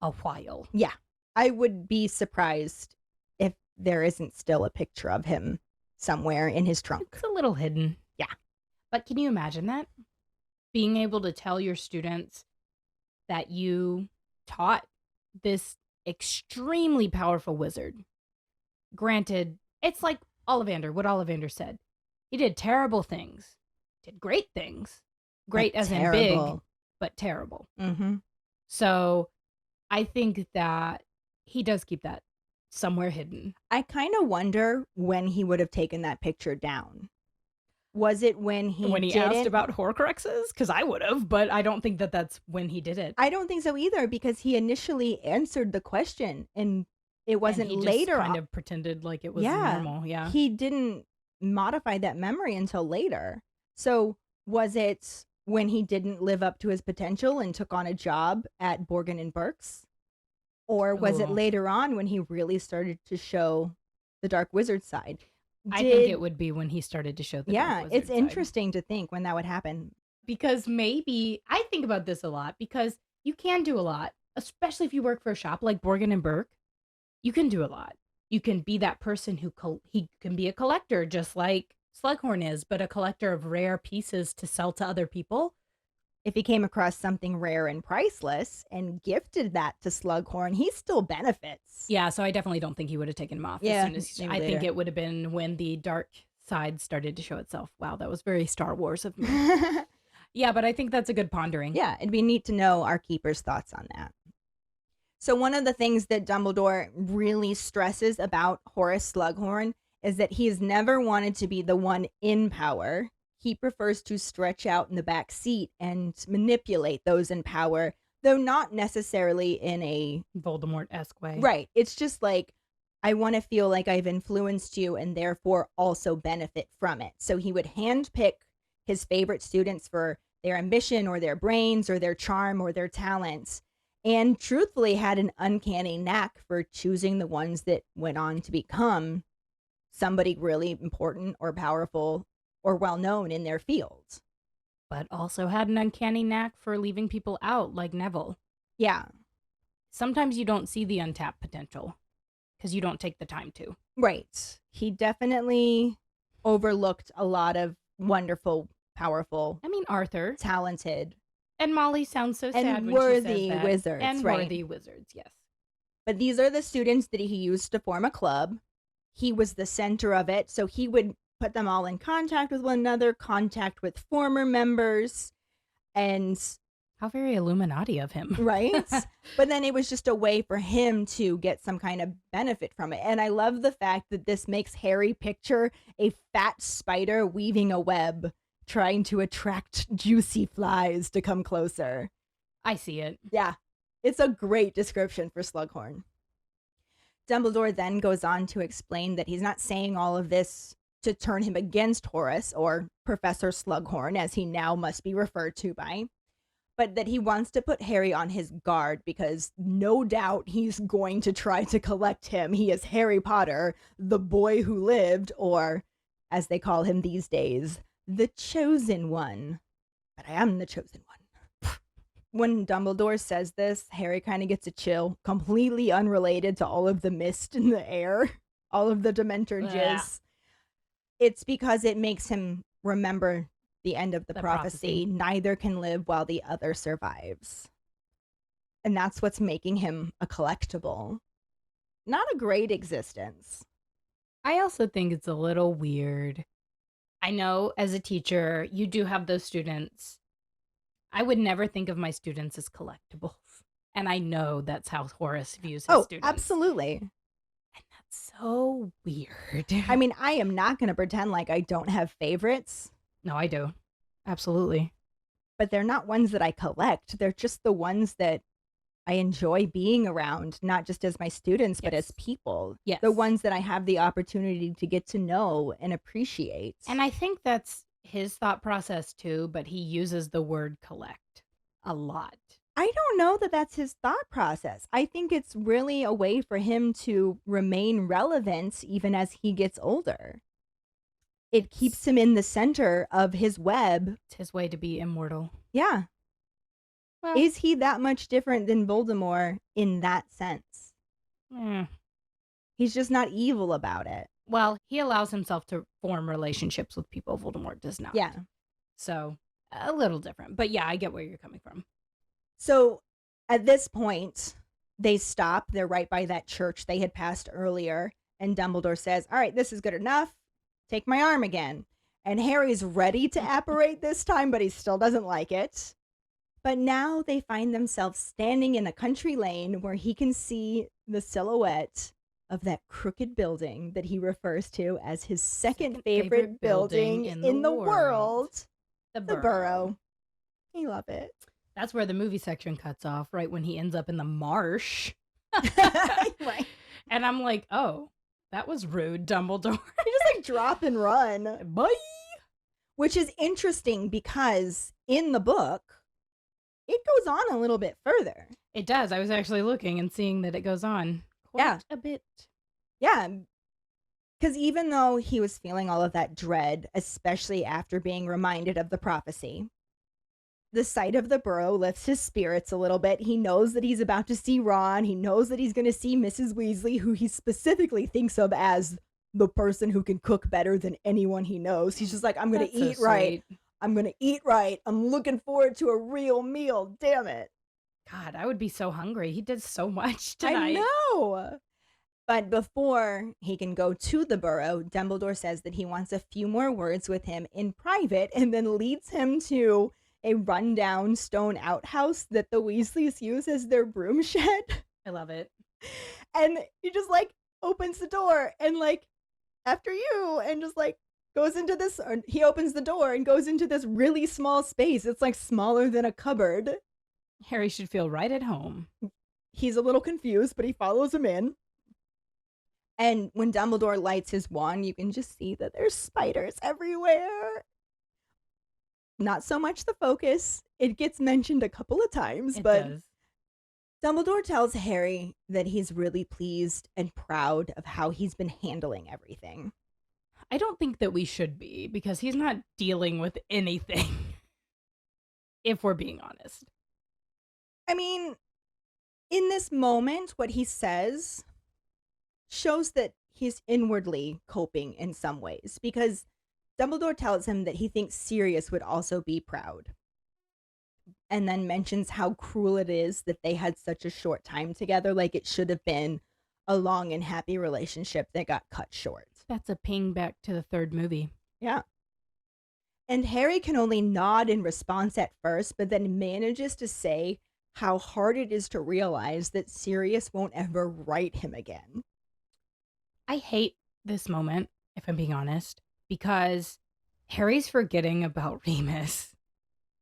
a while. Yeah. I would be surprised if there isn't still a picture of him somewhere in his trunk. It's a little hidden. Yeah. But can you imagine that? Being able to tell your students that you taught this extremely powerful wizard. Granted, it's like Ollivander, what Ollivander said. He did terrible things, did great things. Great But as in big, terrible. but terrible. Mm-hmm. So I think that he does keep that somewhere hidden. I kind of wonder when he would have taken that picture down. Was it when he asked didn't? about Horcruxes? Because I would have, but I don't think that that's when he did it. I don't think so either, because he initially answered the question and it wasn't And he later just kind on. of pretended like it was Yeah. normal. Yeah. He didn't modify that memory until later. So was it when he didn't live up to his potential and took on a job at Borgin and Burke's? Or was it Ooh. later on when he really started to show the Dark Wizard side? I think it would be when he started to show the Dark Yeah, Wizard it's side. interesting to think when that would happen. Because maybe, I think about this a lot, because you can do a lot, especially if you work for a shop like Borgin and Burke. You can do a lot. You can be that person who, he can be a collector, just like Slughorn is, but a collector of rare pieces to sell to other people. If he came across something rare and priceless and gifted that to Slughorn, he still benefits. Yeah, so I definitely don't think he would have taken him off Yeah, as soon as, maybe I think later. it would have been when the dark side started to show itself. Wow, that was very Star Wars of me. Yeah, but I think that's a good pondering. Yeah, it'd be neat to know our keeper's thoughts on that. So one of the things that Dumbledore really stresses about Horace Slughorn is that he's never wanted to be the one in power. He prefers to stretch out in the back seat and manipulate those in power, though not necessarily in a Voldemort-esque way. right. It's just like, I want to feel like I've influenced you and therefore also benefit from it. So he would handpick his favorite students for their ambition or their brains or their charm or their talents, and truthfully had an uncanny knack for choosing the ones that went on to become somebody really important or powerful or well-known in their field. But also had an uncanny knack for leaving people out, like Neville. Yeah, Sometimes you don't see the untapped potential because you don't take the time to. right. He definitely overlooked a lot of wonderful, powerful, I mean, Arthur talented, and Molly sound so sad and when worthy she says that. wizards, And right? worthy wizards, yes. But these are the students that he used to form a club. He was the center of it, so he would put them all in contact with one another, contact with former members, and How very Illuminati of him. right? But then it was just a way for him to get some kind of benefit from it. And I love the fact that this makes Harry picture a fat spider weaving a web, trying to attract juicy flies to come closer. I see it. Yeah, it's a great description for Slughorn. Dumbledore then goes on to explain that he's not saying all of this to turn him against Horace, or Professor Slughorn, as he now must be referred to by, but that he wants to put Harry on his guard because no doubt he's going to try to collect him. He is Harry Potter, the boy who lived, or, as they call him these days, the Chosen One. But I am the Chosen One. When Dumbledore says this, Harry kind of gets a chill, completely unrelated to all of the mist in the air, all of the Dementor Blah. jizz. It's because it makes him remember the end of the The prophecy. prophecy. Neither can live while the other survives. And that's what's making him a collectible. Not a great existence. I also think it's a little weird. I know as a teacher, you do have those students. I would never think of my students as collectibles. And I know that's how Horace views his Oh, students. absolutely. And that's so weird. I mean, I am not going to pretend like I don't have favorites. No, I do. Absolutely. But they're not ones that I collect. They're just the ones that I enjoy being around, not just as my students, but as people. Yes. The ones that I have the opportunity to get to know and appreciate. And I think that's his thought process too, but he uses the word collect a lot. I don't know that that's his thought process. I think it's really a way for him to remain relevant even as he gets older. It keeps him in the center of his web. It's his way to be immortal. Yeah. Well, Is he that much different than Voldemort in that sense? He's just not evil about it. Well, he allows himself to form relationships with people. Voldemort does not. Yeah. So a little different. But yeah, I get where you're coming from. So at this point, they stop. They're right by that church they had passed earlier. And Dumbledore says, all right, this is good enough. Take my arm again. And Harry's ready to apparate this time, but he still doesn't like it. But now they find themselves standing in a country lane where he can see the silhouette of that crooked building that he refers to as his second favorite building in the world. The The Burrow. I love it. That's where the movie section cuts off, right when he ends up in the marsh. Right. And I'm like, oh, that was rude, Dumbledore. You just like drop and run. Bye. Which is interesting because in the book, it goes on a little bit further. It does. I was actually looking and seeing that it goes on quite a bit. Yeah. Because even though he was feeling all of that dread, especially after being reminded of the prophecy, the sight of the Burrow lifts his spirits a little bit. He knows that he's about to see Ron. He knows that he's going to see Mrs. Weasley, who he specifically thinks of as the person who can cook better than anyone he knows. He's just like, I'm going to eat right. I'm going to eat right. I'm looking forward to a real meal. Damn it. God, I would be so hungry. He did so much tonight. I know. But before he can go to the Burrow, Dumbledore says that he wants a few more words with him in private and then leads him to a rundown stone outhouse that the Weasleys use as their broom shed. I love it. And he just like opens the door and like, after you, and just like goes into this, or he opens the door and goes into this really small space. It's like smaller than a cupboard. Harry should feel right at home. He's a little confused, but he follows him in. And when Dumbledore lights his wand, you can just see that there's spiders everywhere. Not so much the Fawkes. It gets mentioned a couple of times, but does. Dumbledore tells Harry that he's really pleased and proud of how he's been handling everything. I don't think that we should be, because he's not dealing with anything, if we're being honest. I mean, in this moment, what he says shows that he's inwardly coping in some ways, because Dumbledore tells him that he thinks Sirius would also be proud, and then mentions how cruel it is that they had such a short time together, like it should have been a long and happy relationship that got cut short. That's a ping back to the third movie. Yeah. And Harry can only nod in response at first, but then manages to say how hard it is to realize that Sirius won't ever write him again. I hate this moment, if I'm being honest, because Harry's forgetting about Remus.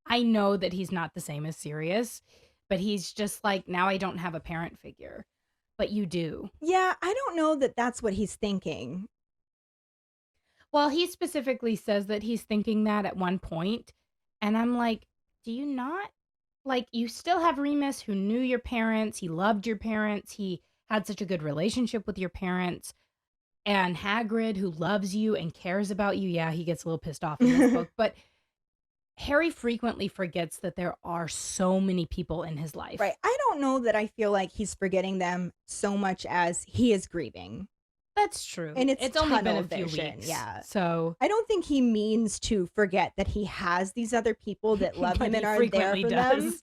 I know that he's not the same as Sirius, but he's just like, now I don't have a parent figure. But you do. Yeah, I don't know that that's what he's thinking. Well, he specifically says that he's thinking that at one point, and I'm like, do you not? Like, you still have Remus, who knew your parents, he loved your parents, he had such a good relationship with your parents, and Hagrid, who loves you and cares about you. Yeah, he gets a little pissed off in this book, but Harry frequently forgets that there are so many people in his life. Right. I don't know that I feel like he's forgetting them so much as he is grieving. That's true. And it's only been a tunnel few vision, weeks. yeah. So I don't think he means to forget that he has these other people that love but him and he are there frequently for them.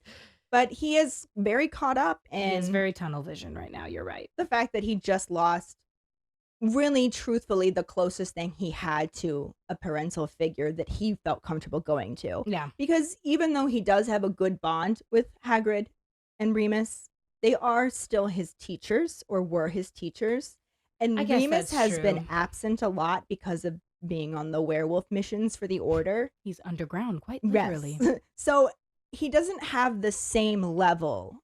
But he is very caught up He in is very tunnel vision right now. You're right. the fact that he just lost really truthfully the closest thing he had to a parental figure that he felt comfortable going to. Yeah. Because even though he does have a good bond with Hagrid and Remus, they are still his teachers or were his teachers. And I guess Remus that's has been true. absent a lot because of being on the werewolf missions for the Order. He's underground, quite Yes. literally. So he doesn't have the same level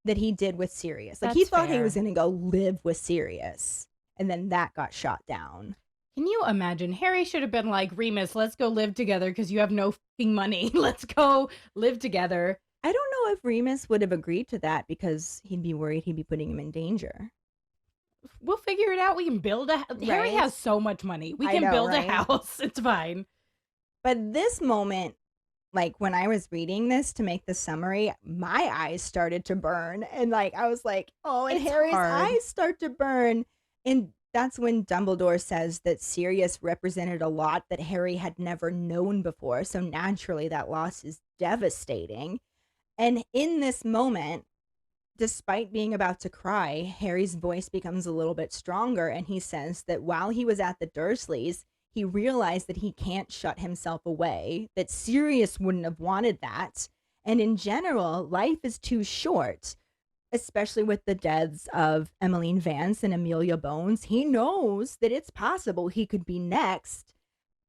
that he did with Sirius. Like, he That's thought he was fair. going to go live with Sirius, and then that got shot down. Can you imagine? Harry should have been like, Remus, let's go live together because you have no fucking money. Let's go live together. I don't know if Remus would have agreed to that because he'd be worried he'd be putting him in danger. We'll figure it out. We can build a Harry Right? has so much money. We I can know, build right? a house. It's fine. But this moment, like, when I was reading this to make the summary, my eyes started to burn. And, like, I was like, oh, and It's Harry's hard. eyes start to burn. And that's when Dumbledore says that Sirius represented a lot that Harry had never known before. So naturally, that loss is devastating. And in this moment, despite being about to cry, Harry's voice becomes a little bit stronger, and he says that while he was at the Dursleys, he realized that he can't shut himself away, that Sirius wouldn't have wanted that, and in general, life is too short, especially with the deaths of Emmeline Vance and Amelia Bones. He knows that it's possible he could be next,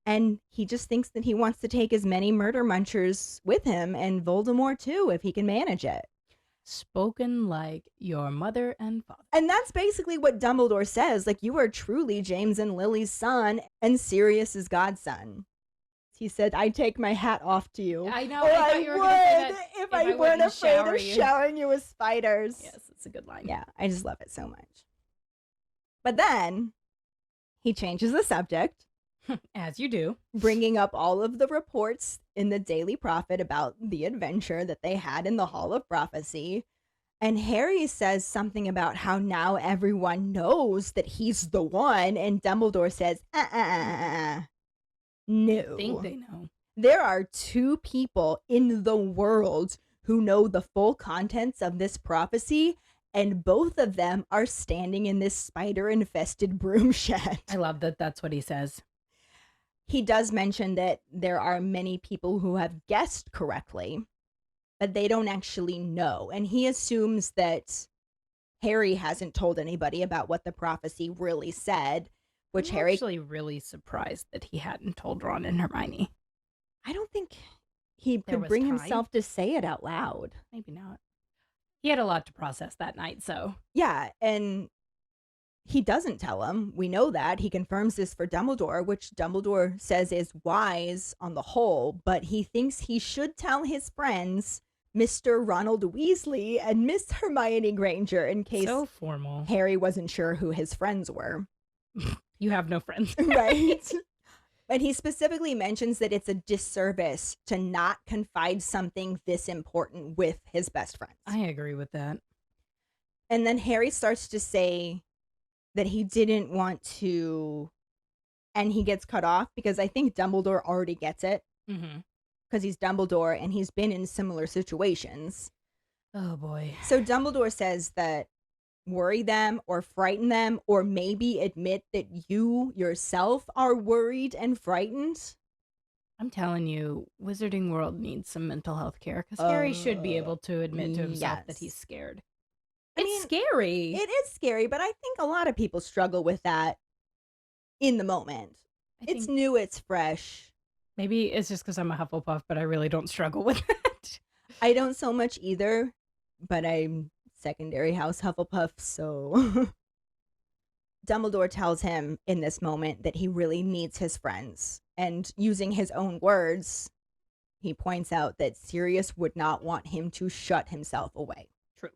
and he just thinks that he wants to take as many murder munchers with him, and Voldemort too, if he can manage it. Spoken like your mother and father. And that's basically what Dumbledore says. Like, you are truly James and Lily's son, and Sirius's godson. He said, I take my hat off to you. I know. Or I thought you were going to say that if I weren't wouldn't afraid shower of you. showering you with spiders. Yes, it's a good line. Yeah, I just love it so much. But then he changes the subject, As you do. bringing up all of the reports in the Daily Prophet about the adventure that they had in the Hall of Prophecy. And Harry says something about how now everyone knows that he's the one. And Dumbledore says, no. I think they know. There are two people in the world who know the full contents of this prophecy, and both of them are standing in this spider-infested broom shed. I love that that's what he says. He does mention that there are many people who have guessed correctly, but they don't actually know. And he assumes that Harry hasn't told anybody about what the prophecy really said, which I'm Harry... actually really surprised that he hadn't told Ron and Hermione. I don't think he There could was bring time? himself to say it out loud. Maybe not. He had a lot to process that night, so. Yeah, and he doesn't tell him. We know that. He confirms this for Dumbledore, which Dumbledore says is wise on the whole, but he thinks he should tell his friends, Mr. Ronald Weasley and Miss Hermione Granger, in case So formal. Harry wasn't sure who his friends were. You have no friends. Right? And he specifically mentions that it's a disservice to not confide something this important with his best friends. I agree with that. And then Harry starts to say that he didn't want to, and he gets cut off because I think Dumbledore already gets it Mm-hmm. because he's Dumbledore and he's been in similar situations. Oh, boy. So Dumbledore says that worry them or frighten them, or maybe admit that you yourself are worried and frightened. I'm telling you, Wizarding World needs some mental health care because Harry should be able to admit to himself that yes. he's scared. I It's mean, scary. It is scary, but I think a lot of people struggle with that in the moment. I It's think new, it's fresh. maybe it's just because I'm a Hufflepuff, but I really don't struggle with it. I don't so much either, but I'm secondary house Hufflepuff, so Dumbledore tells him in this moment that he really needs his friends. And using his own words, he points out that Sirius would not want him to shut himself away. True.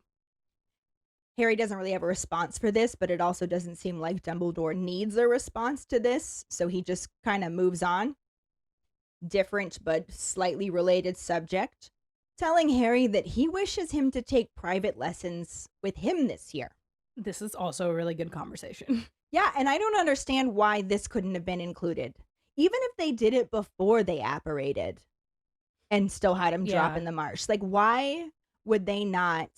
Harry doesn't really have a response for this, but it also doesn't seem like Dumbledore needs a response to this, so he just kind of moves on. Different but slightly related subject, telling Harry that he wishes him to take private lessons with him this year. This is also a really good conversation. Yeah, and I don't understand why this couldn't have been included. Even if they did it before they apparated and still had him drop Yeah. in the marsh. Like, why would they not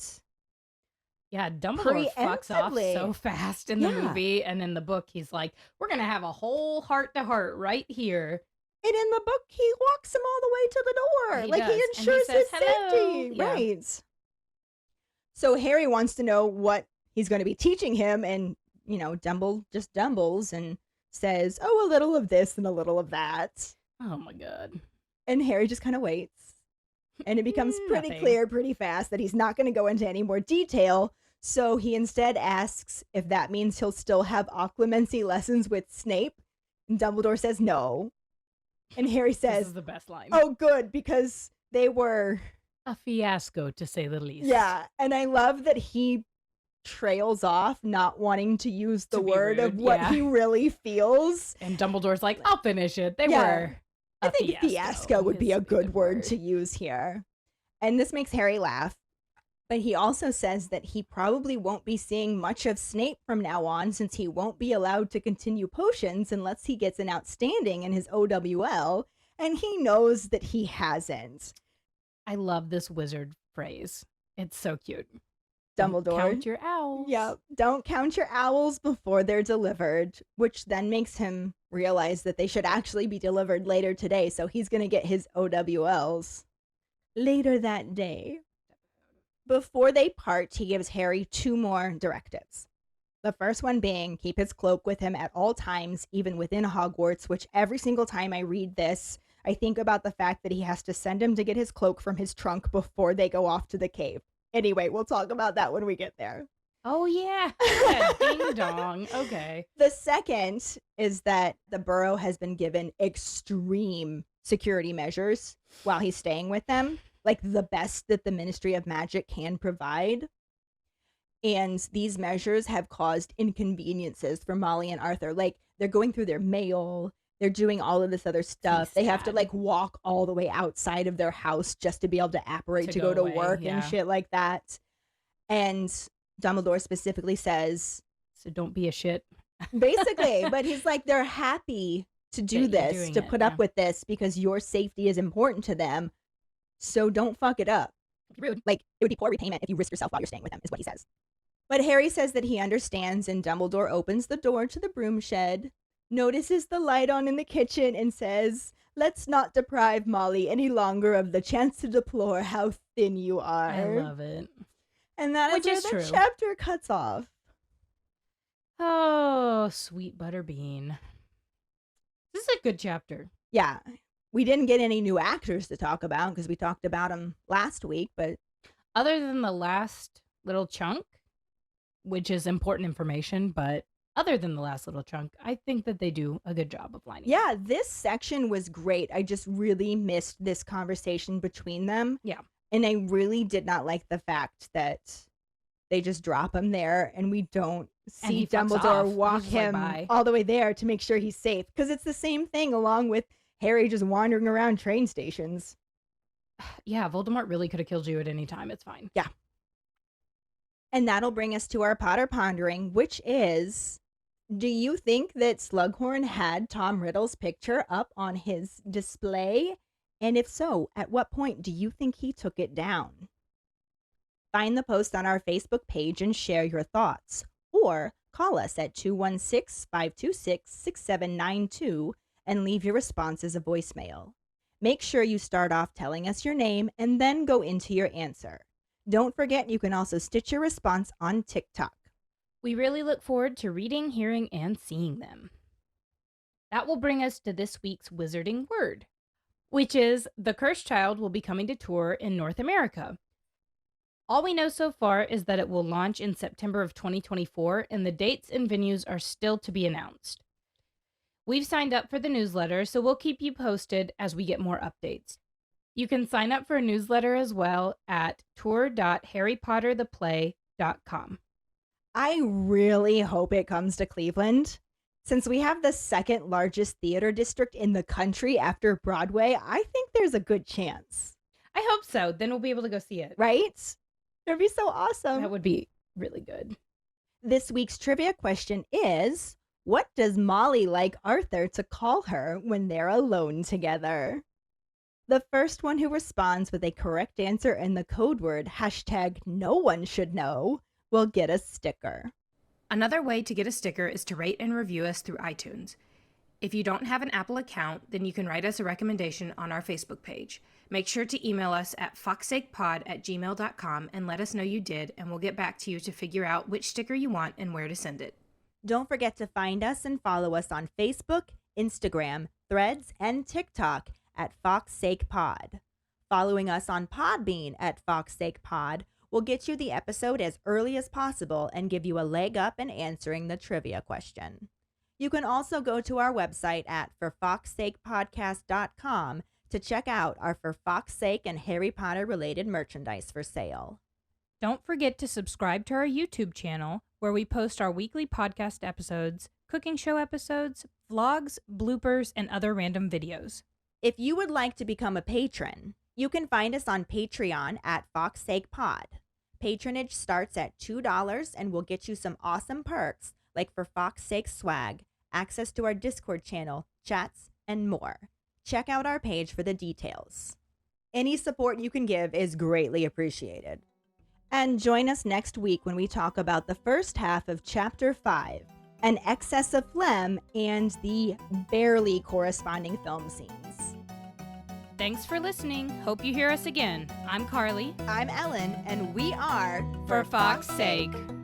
Yeah, Dumbledore fucks off preemptively. so fast in the Yeah. movie, and in the book, he's like, we're going to have a whole heart-to-heart right here. And in the book, he walks him all the way to the door. He Like, does, he and he ensures says, his "Hello." safety. Yeah. Right. So Harry wants to know what he's going to be teaching him, and, you know, Dumble just dumbles and says, oh, a little of this and a little of that. Oh, my God. And Harry just kind of waits. And it becomes pretty Nothing. clear pretty fast that he's not going to go into any more detail. So he instead asks if that means he'll still have occlumency lessons with Snape. And Dumbledore says no. And Harry This says, is the best line. oh, good, because they were... A fiasco, to say the least. Yeah, and I love that he trails off not wanting to use the To be word of rude, what yeah. he really feels. And Dumbledore's like, I'll finish it. They Yeah. were a I think fiasco would be is a good word to use here. And this makes Harry laugh. But he also says that he probably won't be seeing much of Snape from now on, since he won't be allowed to continue potions unless he gets an outstanding in his OWL, and he knows that he hasn't. I love this wizard phrase. It's so cute. Dumbledore. Don't count your owls. Yeah, don't count your owls before they're delivered, which then makes him realize that they should actually be delivered later today, so he's going to get his OWLs later that day. Before they part, he gives Harry 2 more directives. The first one being keep his cloak with him at all times, even within Hogwarts, which every single time I read this, I think about the fact that he has to send him to get his cloak from his trunk before they go off to the cave. Anyway, we'll talk about that when we get there. Oh, yeah. Yeah, ding dong. Okay. The second is that the Burrow has been given extreme security measures while he's staying with them, like the best that the Ministry of Magic can provide. And these measures have caused inconveniences for Molly and Arthur. Like, they're going through their mail, they're doing all of this other stuff. They have to, sad. like, walk all the way outside of their house just to be able to apparate to go to away, work yeah. and shit like that. And Dumbledore specifically says, So don't be a shit. basically, but he's like, they're happy to do That you're this, doing to it, put up yeah. with this, because your safety is important to them. So don't fuck it up. Rude. Like, it would be poor repayment if you risk yourself while you're staying with them, is what he says. But Harry says that he understands, and Dumbledore opens the door to the broom shed, notices the light on in the kitchen, and says, let's not deprive Molly any longer of the chance to deplore how thin you are. I love it. And that Which is is where the true. chapter cuts off. Oh, sweet butterbean. This is a good chapter. Yeah, we didn't get any new actors to talk about because we talked about them last week, but Other than the last little chunk, which is important information, but other than the last little chunk, I think that they do a good job of lining it. yeah, this section was great. I just really missed this conversation between them. Yeah. And I really did not like the fact that they just drop him there and we don't And see he fucks Dumbledore off. walk He's just like, him "Bye." all the way there to make sure he's safe. Because it's the same thing along with Harry just wandering around train stations. Yeah, Voldemort really could have killed you at any time. It's fine. And that'll bring us to our Potter Pondering, which is, do you think that Slughorn had Tom Riddle's picture up on his display? And if so, at what point do you think he took it down? Find the post on our Facebook page and share your thoughts. Or call us at 216-526-6792 and leave your response as a voicemail. Make sure you start off telling us your name and then go into your answer. Don't forget you can also stitch your response on TikTok. We really look forward to reading, hearing, and seeing them. That will bring us to this week's wizarding word, which is the Cursed Child will be coming to tour in North America. All we know so far is that it will launch in September of 2024, and the dates and venues are still to be announced. We've signed up for the newsletter, so we'll keep you posted as we get more updates. You can sign up for a newsletter as well at tour.harrypottertheplay.com. I really hope it comes to Cleveland. Since we have the second largest theater district in the country after Broadway, I think there's a good chance. I hope so. Then we'll be able to go see it. Right? It'd be so awesome. That would be really good. This week's trivia question is, what does Molly like Arthur to call her when they're alone together? The first one who responds with a correct answer in the code word #NoOneShouldKnow will get a sticker. Another way to get a sticker is to rate and review us through iTunes. If you don't have an Apple account, then you can write us a recommendation on our Facebook page. Make sure to email us at fawkesakepod@gmail.com and let us know you did, and we'll get back to you to figure out which sticker you want and where to send it. Don't forget to find us and follow us on Facebook, Instagram, Threads, and TikTok at Fawkesakepod. Following us on Podbean at Fawkesakepod will get you the episode as early as possible and give you a leg up in answering the trivia question. You can also go to our website at forfawkesakepodcast.com to check out our For Fawkes Sake and Harry Potter related merchandise for sale. Don't forget to subscribe to our YouTube channel, where we post our weekly podcast episodes, cooking show episodes, vlogs, bloopers, and other random videos. If you would like to become a patron, you can find us on Patreon at Fawkesakepod. Patronage starts at $2 and will get you some awesome perks like For Fawkes Sake swag, access to our Discord channel, chats, and more. Check out our page for the details. Any support you can give is greatly appreciated. And join us next week when we talk about the first half of Chapter 5, an excess of phlegm and the barely corresponding film scenes. Thanks for listening. Hope you hear us again. I'm Karlee. I'm Ellen, and we are For Fawkes Sake.